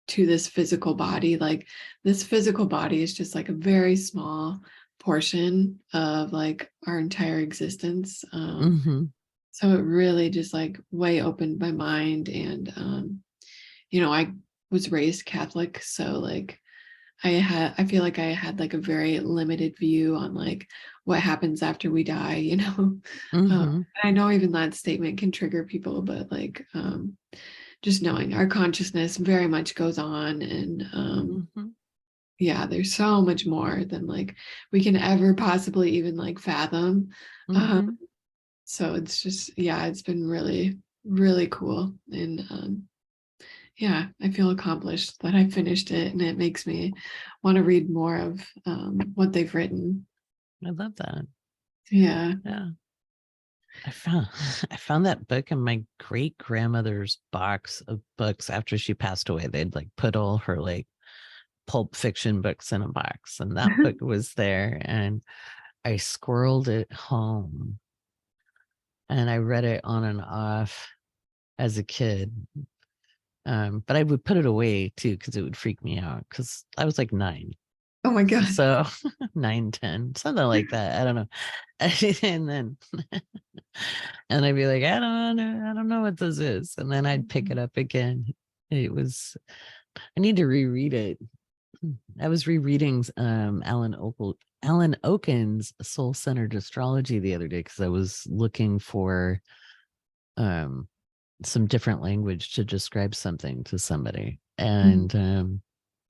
to this physical body. Like this physical body is just like a very small portion of like our entire existence. So it really just like way opened my mind. And I was raised Catholic, so like I feel like I had like a very limited view on like what happens after we die, I know even that statement can trigger people, but like just knowing our consciousness very much goes on and there's so much more than like we can ever possibly even like fathom. So it's just, it's been really, really cool. And I feel accomplished that I finished it, and it makes me want to read more of what they've written. I love that. Yeah. I found that book in my great grandmother's box of books after she passed away. They'd like put all her like pulp fiction books in a box, and that book was there, and I squirreled it home and I read it on and off as a kid. But I would put it away too because it would freak me out because I was like 9. Oh my God. So 9, 10, something like that. I don't know. And then and I'd be like, I don't know what this is. And then I'd pick it up again. I need to reread it. I was rereading Alan Oken's Soul-Centered Astrology the other day because I was looking for some different language to describe something to somebody. And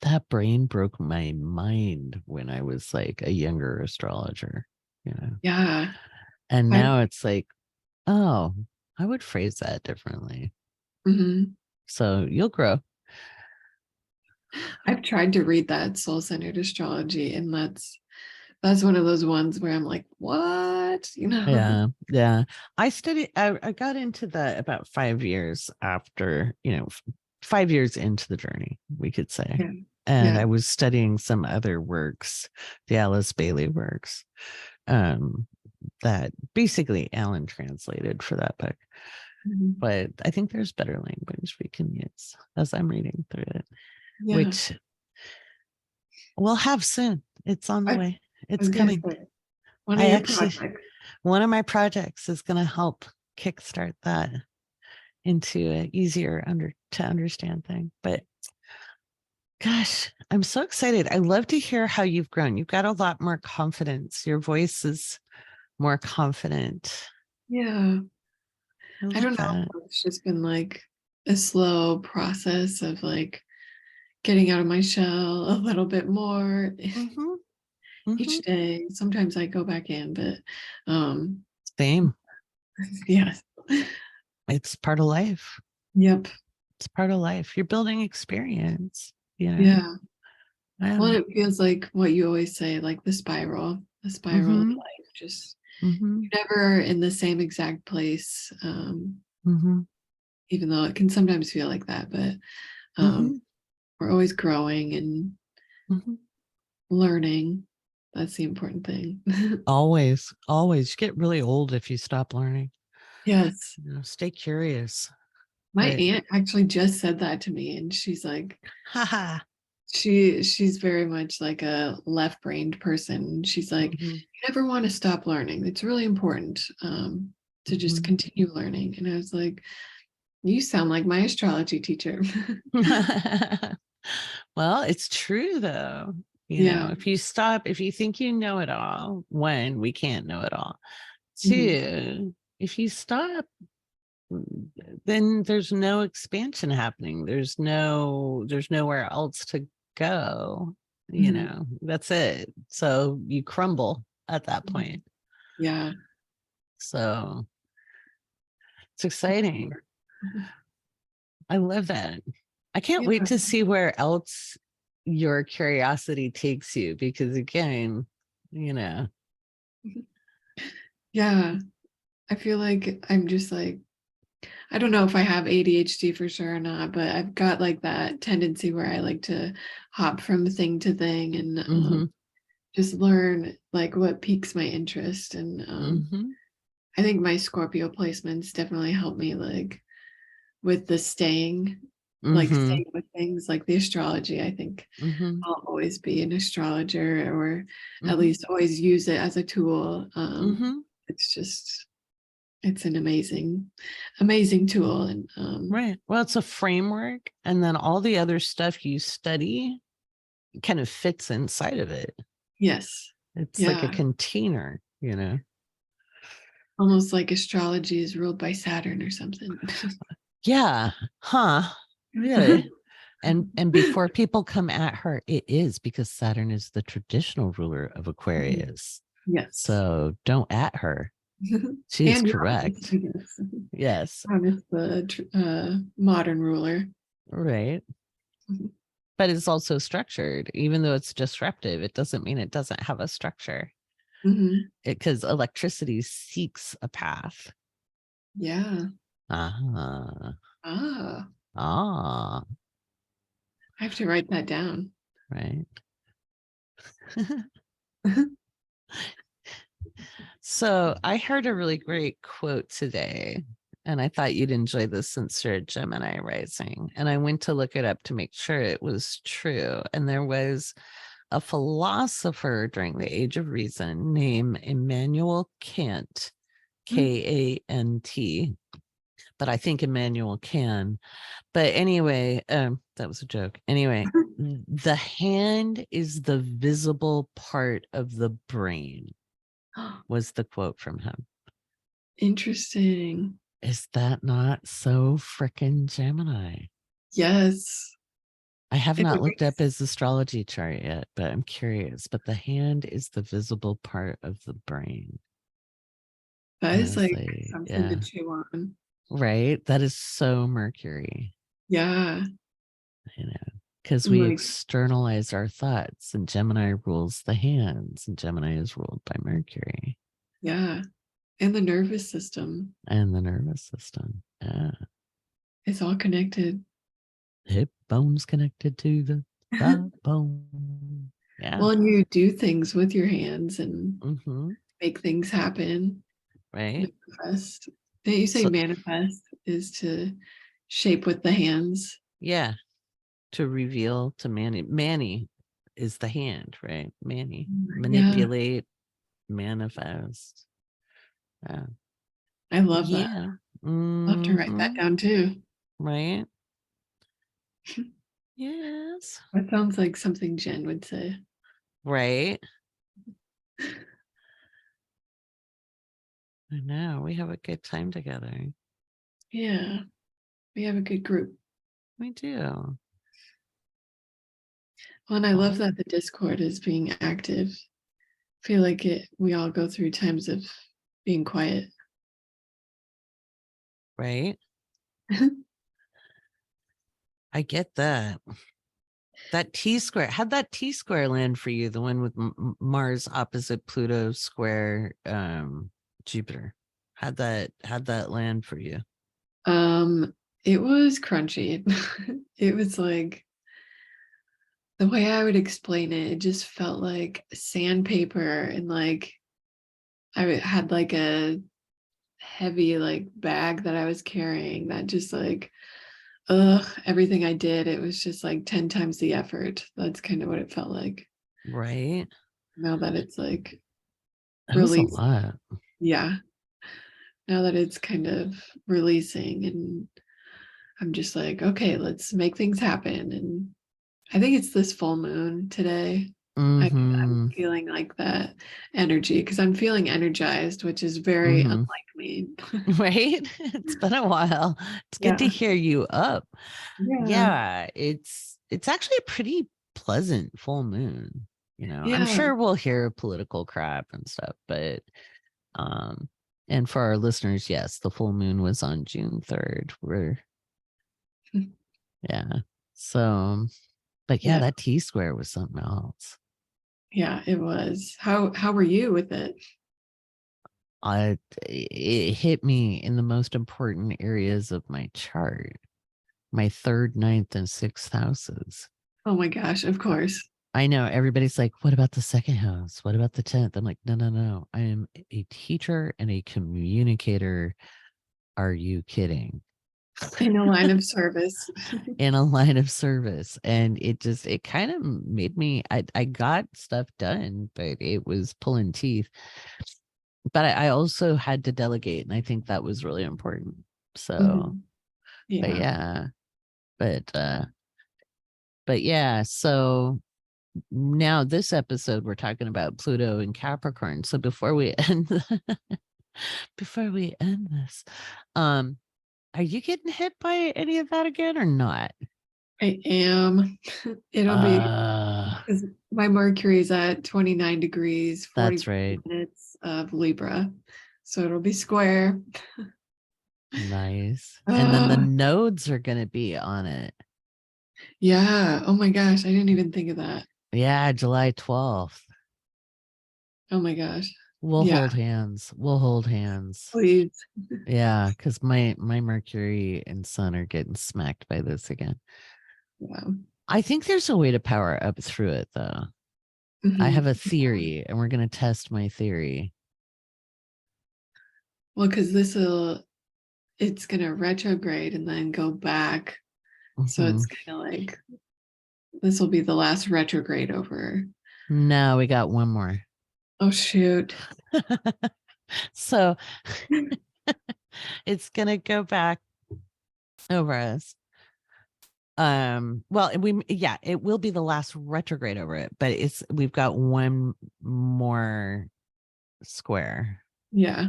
that brain broke my mind when I was like a younger astrologer, Yeah. And now it's like, oh, I would phrase that differently. So you'll grow. I've tried to read that soul-centered astrology, and that's one of those ones where I'm like, what? Yeah. I got into that about 5 years after, 5 years into the journey, we could say. Yeah. And Yeah. I was studying some other works, the Alice Bailey works, that basically Alan translated for that book. Mhm. But I think there's better language we can use as I'm reading through it, Yeah. which we'll have soon. It's on the way. I It's was gonna coming. say, One of my projects is going to help kickstart that into an easier to understand thing. But gosh, I'm so excited. I love to hear how you've grown. You've got a lot more confidence. Your voice is more confident. Yeah. I don't know. That. It's just been like a slow process of like getting out of my shell a little bit more each day. Sometimes I go back in, but Same. yes. It's part of life. Yep. It's part of life. You're building experience. Yeah. Well, it feels like what you always say, like the spiral of life. Just you're never in the same exact place. Even though it can sometimes feel like that, but we're always growing and learning. That's the important thing. Always. You get really old if you stop learning. Yes. Stay curious. My aunt actually just said that to me, and she's like, haha. She's very much like a left-brained person. She's like, you never want to stop learning. It's really important to just continue learning. And I was like, you sound like my astrology teacher. Well, it's true though. If you think you know it all, one, we can't know it all. Two, if you stop, then there's no expansion happening. There's nowhere else to go. That's it. So you crumble at that point. Yeah. So it's exciting. I love that. I can't wait to see where else your curiosity takes you, because again, Yeah. I feel like I'm just like, I don't know if I have ADHD for sure or not, but I've got like that tendency where I like to hop from thing to thing and just learn like what piques my interest. And I think my Scorpio placements definitely help me like with the staying with things like the astrology. I think I'll always be an astrologer, or at least always use it as a tool. It's an amazing tool. And right. Well, it's a framework, and then all the other stuff you study kind of fits inside of it. Yes. It's like a container, Almost like astrology is ruled by Saturn or something. Yeah. Huh. Really? And before people come at her, it is, because Saturn is the traditional ruler of Aquarius. Yes. So don't at her. She's correct. Yes. Uranus, the modern ruler. Right. But it's also structured. Even though it's disruptive, it doesn't mean it doesn't have a structure. Because electricity seeks a path. Yeah. I have to write that down. Right. So I heard a really great quote today, and I thought you'd enjoy this since you're a Gemini rising. And I went to look it up to make sure it was true. And there was a philosopher during the Age of Reason named Immanuel Kant, Kant. But I think Immanuel can. But anyway, that was a joke. Anyway, the hand is the visible part of the brain, was the quote from him. Interesting. Is that not so frickin' Gemini? Yes. I have not looked up his astrology chart yet, but I'm curious. But the hand is the visible part of the brain. That is like something to chew on. Right? That is so Mercury. Yeah. You know, because I'm we like, externalize our thoughts, and Gemini rules the hands, and Gemini is ruled by Mercury. yeah. And the nervous system. And the nervous system. Yeah. It's all connected. Hip bone's connected to the thigh bone. Yeah. Well, and you do things with your hands and Mm-hmm. make things happen. Right. Manifest. Didn't you say So, manifest is to shape with the hands? yeah. To reveal to Manny. Manny is the hand, right? Manny. Yeah, Manipulate, manifest. Yeah. I love that. Yeah. I'll have to write that Mm-hmm. down too. Right. Yes. That sounds like something Jen would say. Right. I know. We have a good time together. Yeah, we have a good group. We do. Well, and I love Oh, that the Discord is being active. I feel like we all go through times of being quiet. right. I get that. That T square, how'd that T square land for you? The one with Mars opposite Pluto square Jupiter. How'd that land for you? It was crunchy. It was like the way I would explain it, it just felt like sandpaper and like I had like a heavy like bag that I was carrying that just like everything I did, it was just like 10 times the effort. That's kind of what it felt like. Right. Now that it's like That was a released. lot. Yeah. Now that it's kind of releasing and I'm just like, okay, let's make things happen. And I think it's this full moon today. I'm Mm-hmm. feeling like that energy because I'm feeling energized, which is very Mm-hmm. unlike me. Right. It's been a while. It's good to Yeah. hear you up. Yeah. Yeah, it's actually a pretty pleasant full moon. I'm Yeah. sure we'll hear political crap and stuff, but um and for our listeners, yes, the full moon was on June 3rd. Yeah. So, but yeah, Yeah. that T square was something else. Yeah, it was. How were you with it? It hit me in the most important areas of my chart, my third, ninth, and sixth houses. Oh my gosh, of course. I know everybody's like, what about the second house? What about the 10th? I'm like, no, no, no. I am a teacher and a communicator. Are you kidding? In a line of service. In a line of service. And it kind of made me, I got stuff done, but it was pulling teeth. But I also had to delegate. And I think that was really important. So, Mhm. but Yeah. yeah, but yeah. So now this episode, we're talking about Pluto and Capricorn. So before we end this, um, are you getting hit by any of that again or not? I am. It'll be Uh, because my Mercury is at 29 degrees, that's 40 right. minutes of Libra. So it'll be square. Nice. And then the Uh, nodes are going to be on it. yeah. Oh my gosh. I didn't even think of that. Yeah, July 12th. Oh my gosh. We'll Yeah. hold hands. We'll hold hands. Please. Yeah, because my Mercury and Sun are getting smacked by this again. Yeah. I think there's a way to power up through it, though. I have a Mhm. theory, and we're going to test my theory. Well, because it's going to retrograde and then go back. So Mm-hmm. it's kind of like this will be the last retrograde over. No, we got one more. Oh, shoot. So it's going to go back over us. Well, it will be the last retrograde over it, but we've got one more square. Yeah.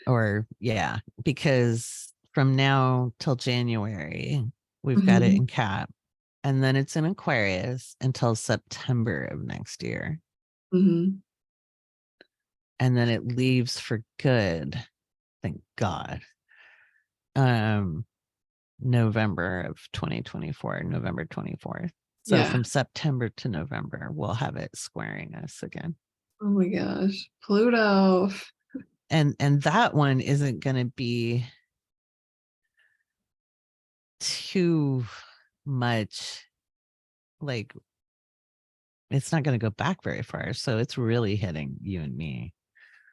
Or yeah, because from now till January, we've got it Mhm. in Cap, and then it's in Aquarius until September of next year. Mhm. And then it leaves for good. Thank God. Um, November of 2024, November 24th. So Yeah. from September to November, we'll have it squaring us again. Oh my gosh. Pluto. And that one isn't going to be too much, like, it's not going to go back very far. So it's really hitting you and me.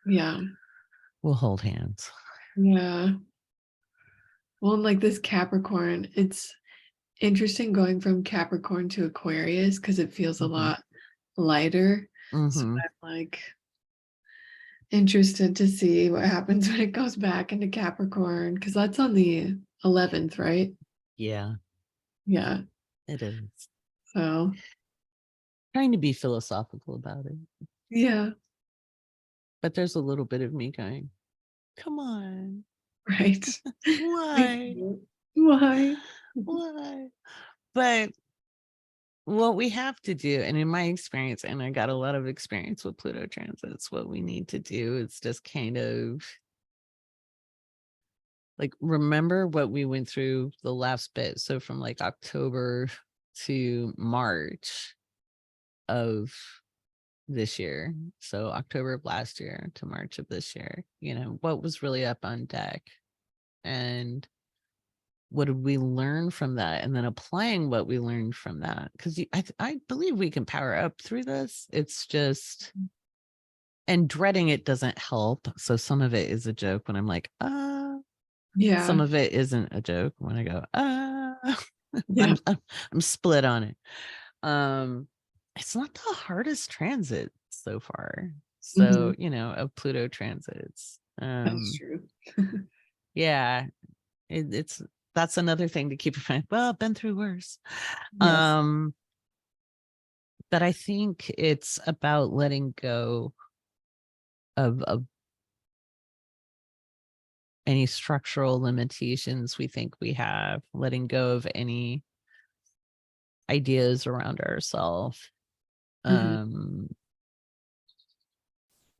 Yeah. We'll hold hands. Yeah. Well, and like this Capricorn, it's interesting going from Capricorn to Aquarius because it feels a lot lighter. So I'm like interested to see what happens when it goes back into Capricorn because that's on the 11th, right? Yeah. Yeah. It is. So Trying to be philosophical about it. yeah. But there's a little bit of me going, come on. Right. Why? Why? Why? But what we have to do, and in my experience, and I got a lot of experience with Pluto transits, what we need to do is just kind of like remember what we went through the last bit. So from like October to March of this year. So October of last year to March of this year, what was really up on deck, and what did we learn from that, and then applying what we learned from that, because I believe we can power up through this. It's just, and dreading it doesn't help. So some of it is a joke when I'm like, Yeah. some of it isn't a joke when I go, Yeah. I'm split on it. It's not the hardest transit so far. So, of Pluto transits. That's true. Yeah, that's another thing to keep in mind. Well, I've been through worse. Yes. But I think it's about letting go of any structural limitations we think we have, letting go of any ideas around ourselves.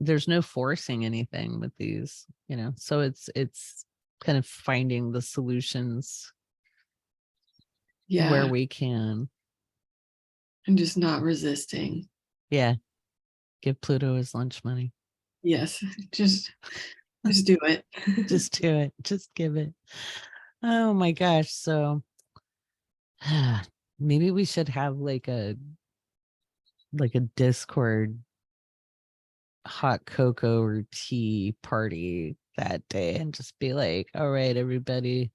There's no forcing anything with these, so it's kind of finding the solutions where we can, and just not resisting. Yeah, give Pluto his lunch money. Yes, just do it. Just do it. Just give it. Oh my gosh. So maybe we should have like a Discord hot cocoa or tea party that day and just be like, all right, everybody,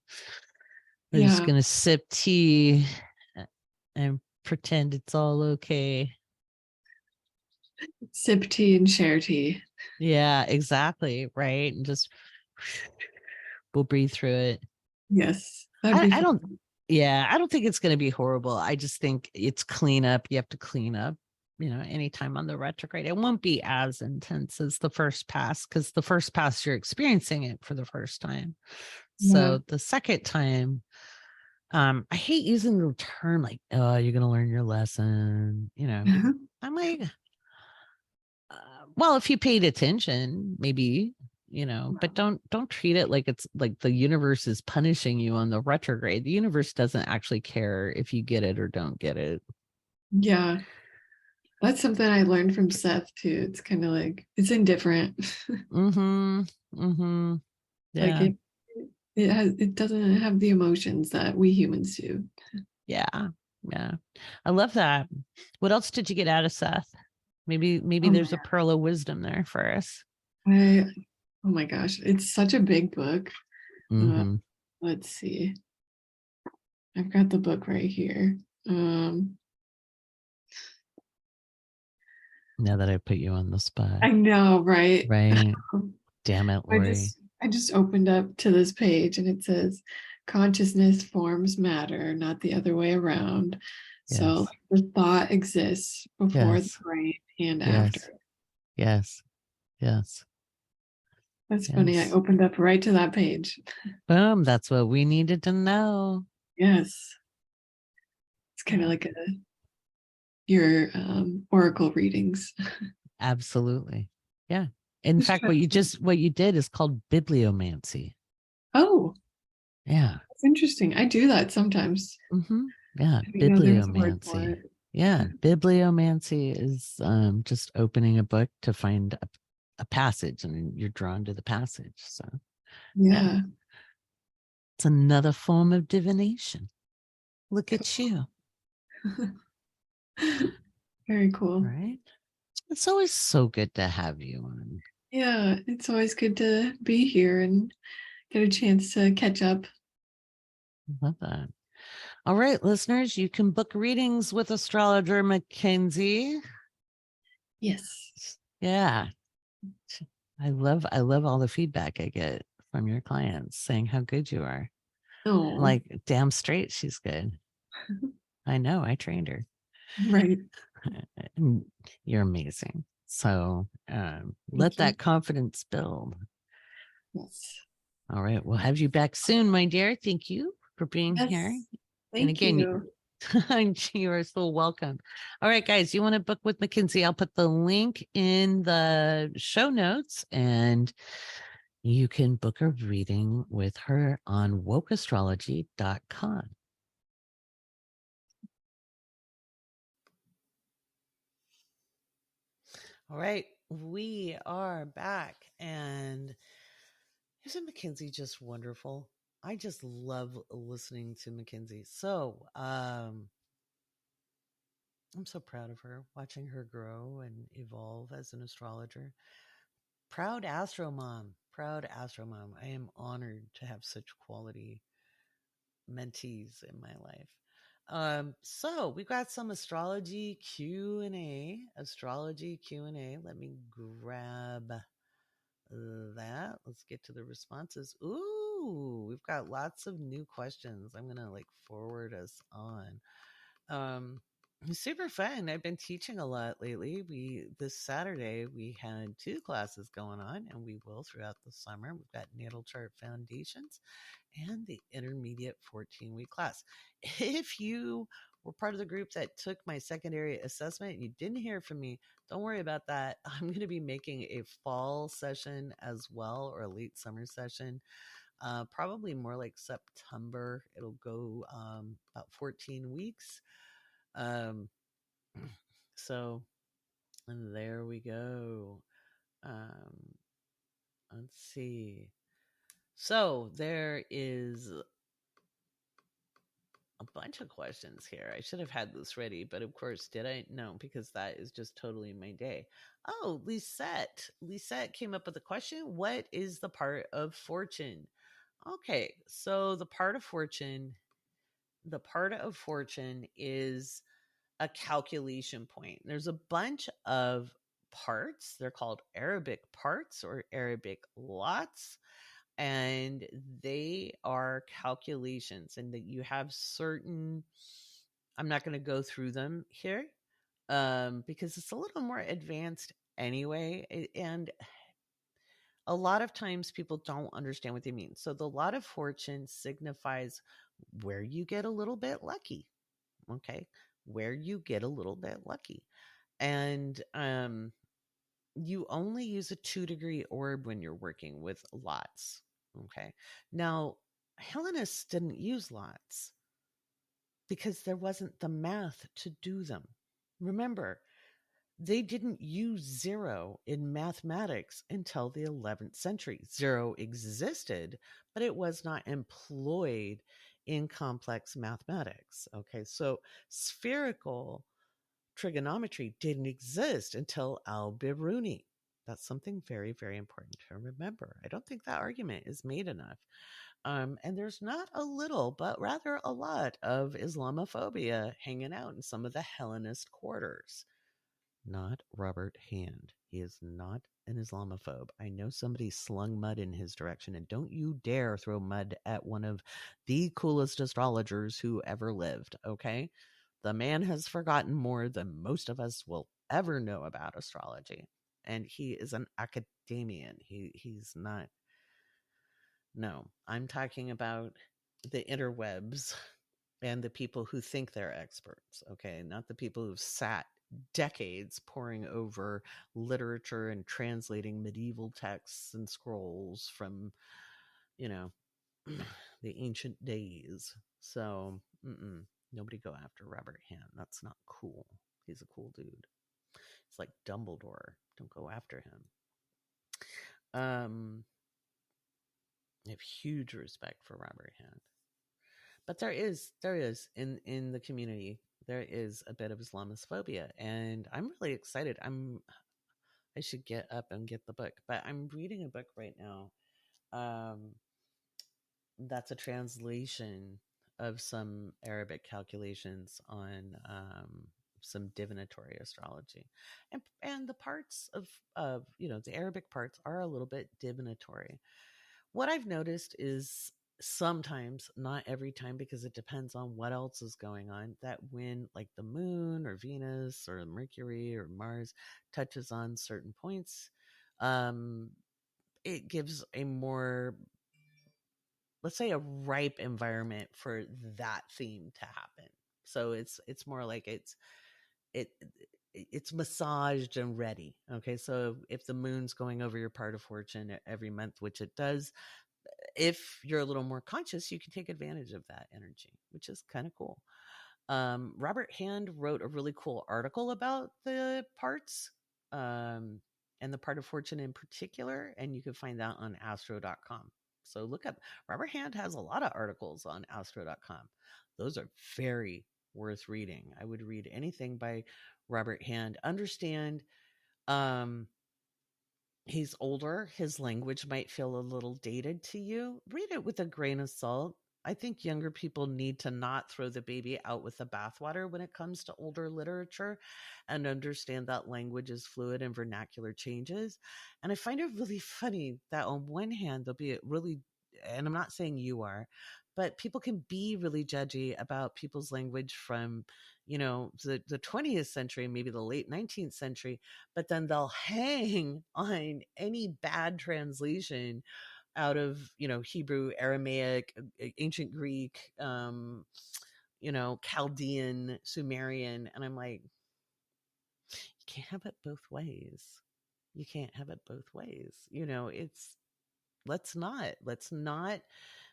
we're just gonna sip tea and pretend it's all okay. Sip tea and share tea. Yeah, exactly. Right. And just we'll breathe through it. Yes. I don't think it's going to be horrible. I just think it's cleanup. You have to clean up, anytime on the retrograde. It won't be as intense as the first pass, because the first pass you're experiencing it for the first time. So the second time, I hate using the term like, oh, you're going to learn your lesson. I'm like, well, if you paid attention, maybe, but don't treat it like it's like the universe is punishing you on the retrograde. The universe doesn't actually care if you get it or don't get it. Yeah. That's something I learned from Seth too. It's kind of like, it's indifferent. Yeah. Like it doesn't have the emotions that we humans do. Yeah. I love that. What else did you get out of Seth? Maybe there's a pearl of wisdom there for us. Oh my gosh, it's such a big book. Let's see. I've got the book right here. Now that I put you on the spot. I know, right? Right. Damn it, Laurie. I just opened up to this page and it says consciousness forms matter, not the other way around. Yes. So the thought exists before the brain and after. Yes. That's funny. I opened up right to that page. Boom. That's what we needed to know. Yes. It's kind of like your oracle readings. Absolutely. Yeah. In fact, what you did is called bibliomancy. Oh. Yeah. That's interesting. I do that sometimes. Yeah, I didn't know there was a word for bibliomancy. it. Yeah, bibliomancy is just opening a book to find a passage, and you're drawn to the passage. So, yeah, Yeah. it's another form of divination. Look Cool. at you. Very cool. Right? It's always so good to have you on. Yeah, it's always good to be here and get a chance to catch up. Love that. All right, listeners, you can book readings with Astrologer Mackenzie. Yes. Yeah. I love all the feedback I get from your clients saying how good you are. I'm Oh, like, damn straight she's good. I know, I trained her. right. And you're amazing. So let Thank you. that confidence build. Yes. All right. We'll have you back soon, my dear. Thank you for being here. Yes. And Thank again, you. you are so welcome. All right, guys, you want to book with Mackenzie? I'll put the link in the show notes, and you can book a reading with her on wokeastrology.com. All right, we are back. And isn't Mackenzie just wonderful? I just love listening to Mackenzie. So, I'm so proud of her, watching her grow and evolve as an astrologer. Proud Astro Mom. Proud Astro Mom. I am honored to have such quality mentees in my life. So we've got some astrology Q&A. Astrology Q&A. Let me grab that. Let's get to the responses. Ooh, we've got lots of new questions. I'm gonna forward us on. Super fun. I've been teaching a lot lately. This Saturday we had 2 classes going on, and we will throughout the summer. We've got natal chart foundations and the intermediate 14-week class. If you were part of the group that took my secondary assessment and you didn't hear from me, don't worry about that. I'm going to be making a fall session as well, or a late summer session. Probably more like September. It'll go about 14 weeks. Um, so there we go. Um, let's see. So there is a bunch of questions here. I should have had this ready, but of course, did I? No, because that is just totally my day. Oh, Lisette. Lisette came up with a question. What is the part of fortune? Okay, so the part of fortune is a calculation point. There's a bunch of parts. They're called Arabic parts or Arabic lots, and they are calculations, and that you have certain, I'm not going to go through them here because it's a little more advanced anyway, and a lot of times people don't understand what they mean. So the lot of fortune signifies where you get a little bit lucky. Okay, where you get a little bit lucky. And you only use a 2-degree orb when you're working with lots. Okay. Now, Hellenists didn't use lots because there wasn't the math to do them. Remember, they didn't use zero in mathematics until the 11th century. Zero existed, but it was not employed in complex mathematics. Okay. So spherical trigonometry didn't exist until Al-Biruni. That's something very, very important to remember. I don't think that argument is made enough. And there's not a little, but rather a lot of Islamophobia hanging out in some of the Hellenist quarters. Not Robert Hand. He is not an Islamophobe. I know somebody slung mud in his direction, and don't you dare throw mud at one of the coolest astrologers who ever lived, okay? The man has forgotten more than most of us will ever know about astrology. And he is an academician. He's not. No, I'm talking about the interwebs and the people who think they're experts, okay? Not the people who've sat decades poring over literature and translating medieval texts and scrolls from, you know, the ancient days. So, nobody go after Robert Hand. That's not cool. He's a cool dude. It's like Dumbledore. Don't go after him. I have huge respect for Robert Hand. But there is in the community, there is a bit of Islamophobia, and I'm really excited. I should get up and get the book, but I'm reading a book right now. That's a translation of some Arabic calculations on some divinatory astrology, and the parts of the Arabic parts are a little bit divinatory. What I've noticed is sometimes, not every time, because it depends on what else is going on, that when like the moon or Venus or Mercury or Mars touches on certain points, it gives a more, let's say, a ripe environment for that theme to happen. So it's more like it's massaged and ready. Okay, so if the moon's going over your part of fortune every month, which it does, if you're a little more conscious, you can take advantage of that energy, which is kind of cool. Robert Hand wrote a really cool article about the parts, and the part of fortune in particular, and you can find that on astro.com. So look up, Robert Hand has a lot of articles on astro.com. Those are very worth reading. I would read anything by Robert Hand. Understand, he's older. His language might feel a little dated to you. Read it with a grain of salt. I think younger people need to not throw the baby out with the bathwater when it comes to older literature, and understand that language is fluid and vernacular changes. And I find it really funny that on one hand, there'll be really, and I'm not saying you are, but people can be really judgy about people's language from, the 20th century, maybe the late 19th century, but then they'll hang on any bad translation out of, Hebrew, Aramaic, ancient Greek, Chaldean, Sumerian. And I'm like, you can't have it both ways. You can't have it both ways. Let's not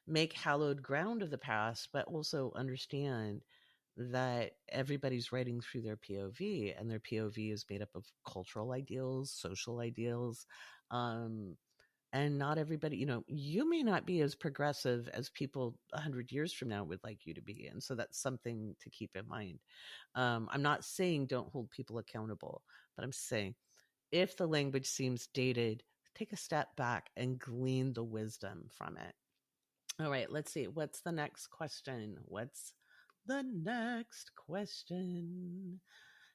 make hallowed ground of the past, but also understand that everybody's writing through their POV, and their POV is made up of cultural ideals, social ideals, and not everybody, you may not be as progressive as people 100 years from now would like you to be. And so that's something to keep in mind. I'm not saying don't hold people accountable, but I'm saying if the language seems dated, take a step back and glean the wisdom from it. All right, let's see. What's the next question? And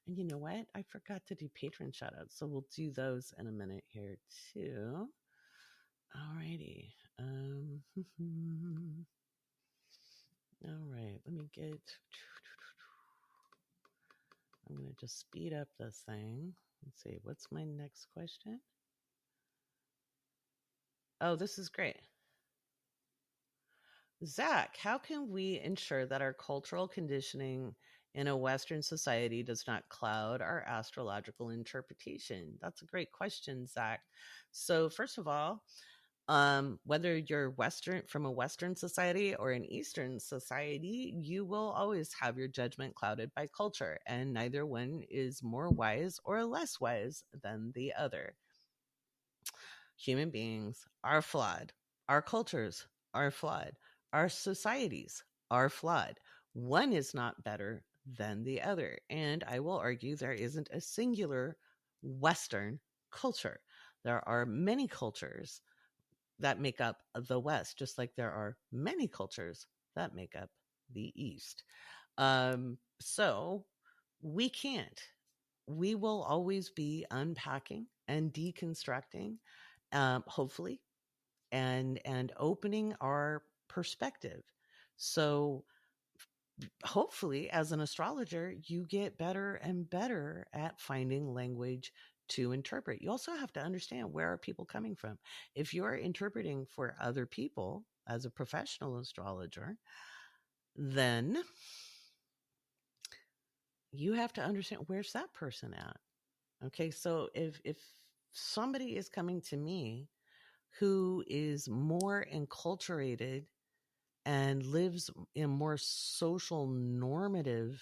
you know what? I forgot to do patron shoutouts, so we'll do those in a minute here too. Alrighty. All right, let me get. I'm going to just speed up this thing. Let's see, what's my next question? Oh, this is great. Zach, how can we ensure that our cultural conditioning in a Western society does not cloud our astrological interpretation? That's a great question, Zach. So first of all, whether you're from a Western society or an Eastern society, you will always have your judgment clouded by culture, and neither one is more wise or less wise than the other. Human beings are flawed. Our cultures are flawed. Our societies are flawed. One is not better than the other. And I will argue there isn't a singular Western culture. There are many cultures that make up the West, just like there are many cultures that make up the East. So we can't. We will always be unpacking and deconstructing, hopefully, and opening our perspective. So hopefully, as an astrologer, you get better and better at finding language to interpret. You also have to understand, where are people coming from? If you're interpreting for other people as a professional astrologer, then you have to understand, where's that person at? Okay, so if somebody is coming to me who is more enculturated and lives in more social normative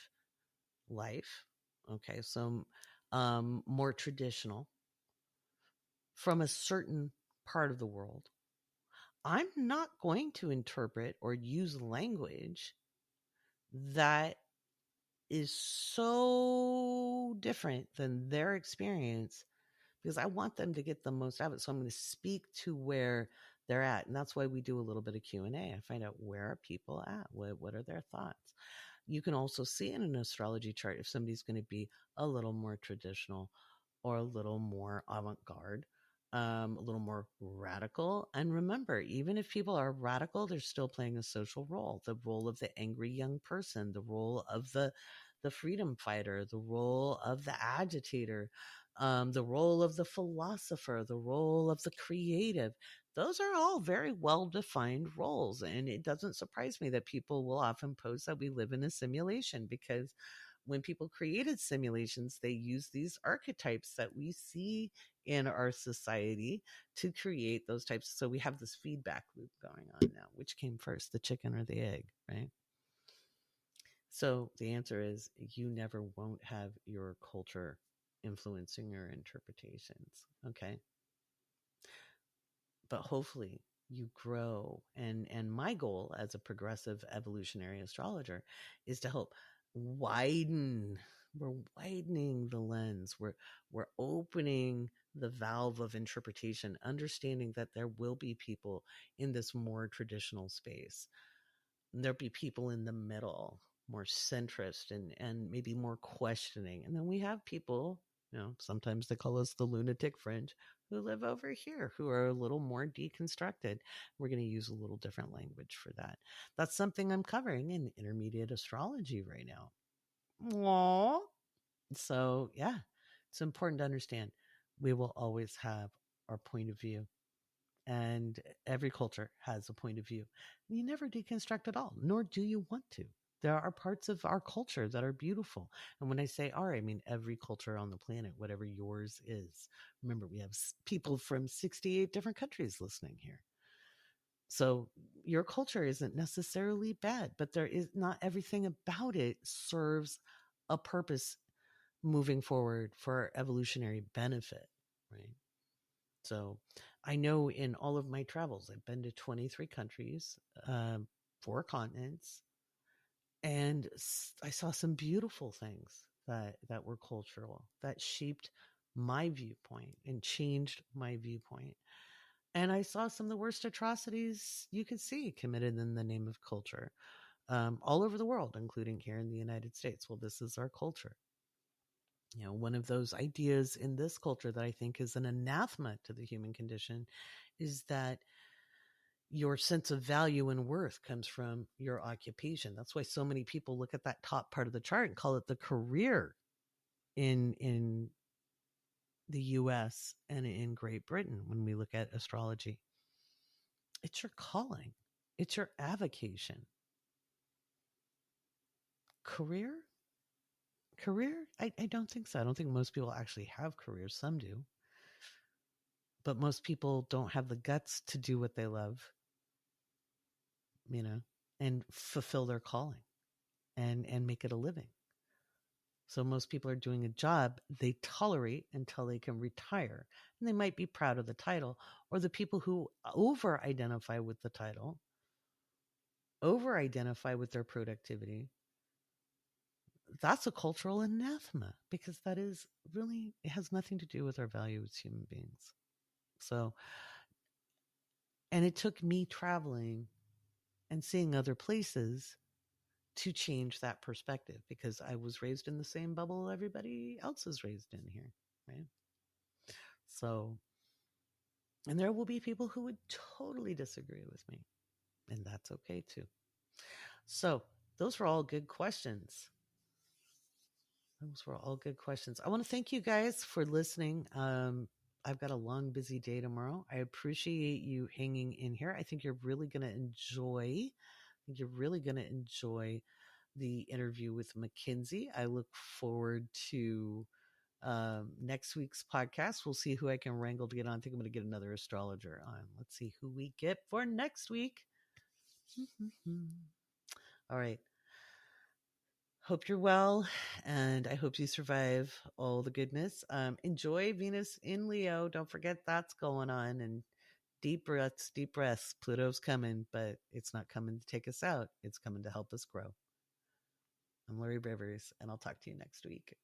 life, okay, so more traditional from a certain part of the world, I'm not going to interpret or use language that is so different than their experience, because I want them to get the most out of it. So I'm going to speak to where they're at. And that's why we do a little bit of Q&A. I find out, where are people at? What are their thoughts? You can also see in an astrology chart if somebody's going to be a little more traditional or a little more avant-garde, a little more radical. And remember, even if people are radical, they're still playing a social role, the role of the angry young person, the role of the freedom fighter, the role of the agitator, the role of the philosopher, the role of the creative. Those are all very well defined roles. And it doesn't surprise me that people will often pose that we live in a simulation, because when people created simulations, they use these archetypes that we see in our society to create those types. So we have this feedback loop going on now. Which came first, the chicken or the egg, right? So the answer is, you never won't have your culture influencing your interpretations. Okay. But hopefully you grow. And my goal as a progressive evolutionary astrologer is to help widen. We're widening the lens. We're opening the valve of interpretation, understanding that there will be people in this more traditional space. There'll be people in the middle, more centrist and maybe more questioning. And then we have people, sometimes they call us the lunatic fringe, who live over here, who are a little more deconstructed. We're going to use a little different language for that. That's something I'm covering in intermediate astrology right now. Aww. So, yeah, it's important to understand we will always have our point of view. And every culture has a point of view. You never deconstruct at all, nor do you want to. There are parts of our culture that are beautiful. And when I say our, I mean every culture on the planet, whatever yours is. Remember, we have people from 68 different countries listening here. So your culture isn't necessarily bad, but there is not everything about it serves a purpose moving forward for evolutionary benefit, right? So I know in all of my travels, I've been to 23 countries, 4 continents, and I saw some beautiful things that were cultural, that shaped my viewpoint and changed my viewpoint. And I saw some of the worst atrocities you could see committed in the name of culture, all over the world, including here in the United States. Well, this is our culture. One of those ideas in this culture that I think is an anathema to the human condition is that your sense of value and worth comes from your occupation. That's why so many people look at that top part of the chart and call it the career in the US and in Great Britain when we look at astrology. It's your calling. It's your avocation. Career? I don't think so. I don't think most people actually have careers. Some do. But most people don't have the guts to do what they love, and fulfill their calling and make it a living. So most people are doing a job they tolerate until they can retire. And they might be proud of the title, or the people who over-identify with the title, over-identify with their productivity. That's a cultural anathema, because that is really, it has nothing to do with our value as human beings. So, and it took me traveling and seeing other places to change that perspective, because I was raised in the same bubble everybody else is raised in here, right? So, and there will be people who would totally disagree with me, and that's okay too. So, those were all good questions. I want to thank you guys for listening. I've got a long, busy day tomorrow. I appreciate you hanging in here. I think you're really going to enjoy the interview with Mackenzie. I look forward to next week's podcast. We'll see who I can wrangle to get on. I think I'm going to get another astrologer on. Let's see who we get for next week. All right. Hope you're well, and I hope you survive all the goodness. Enjoy Venus in Leo. Don't forget that's going on. And deep breaths, deep breaths. Pluto's coming, but it's not coming to take us out. It's coming to help us grow. I'm Laurie Rivers, and I'll talk to you next week.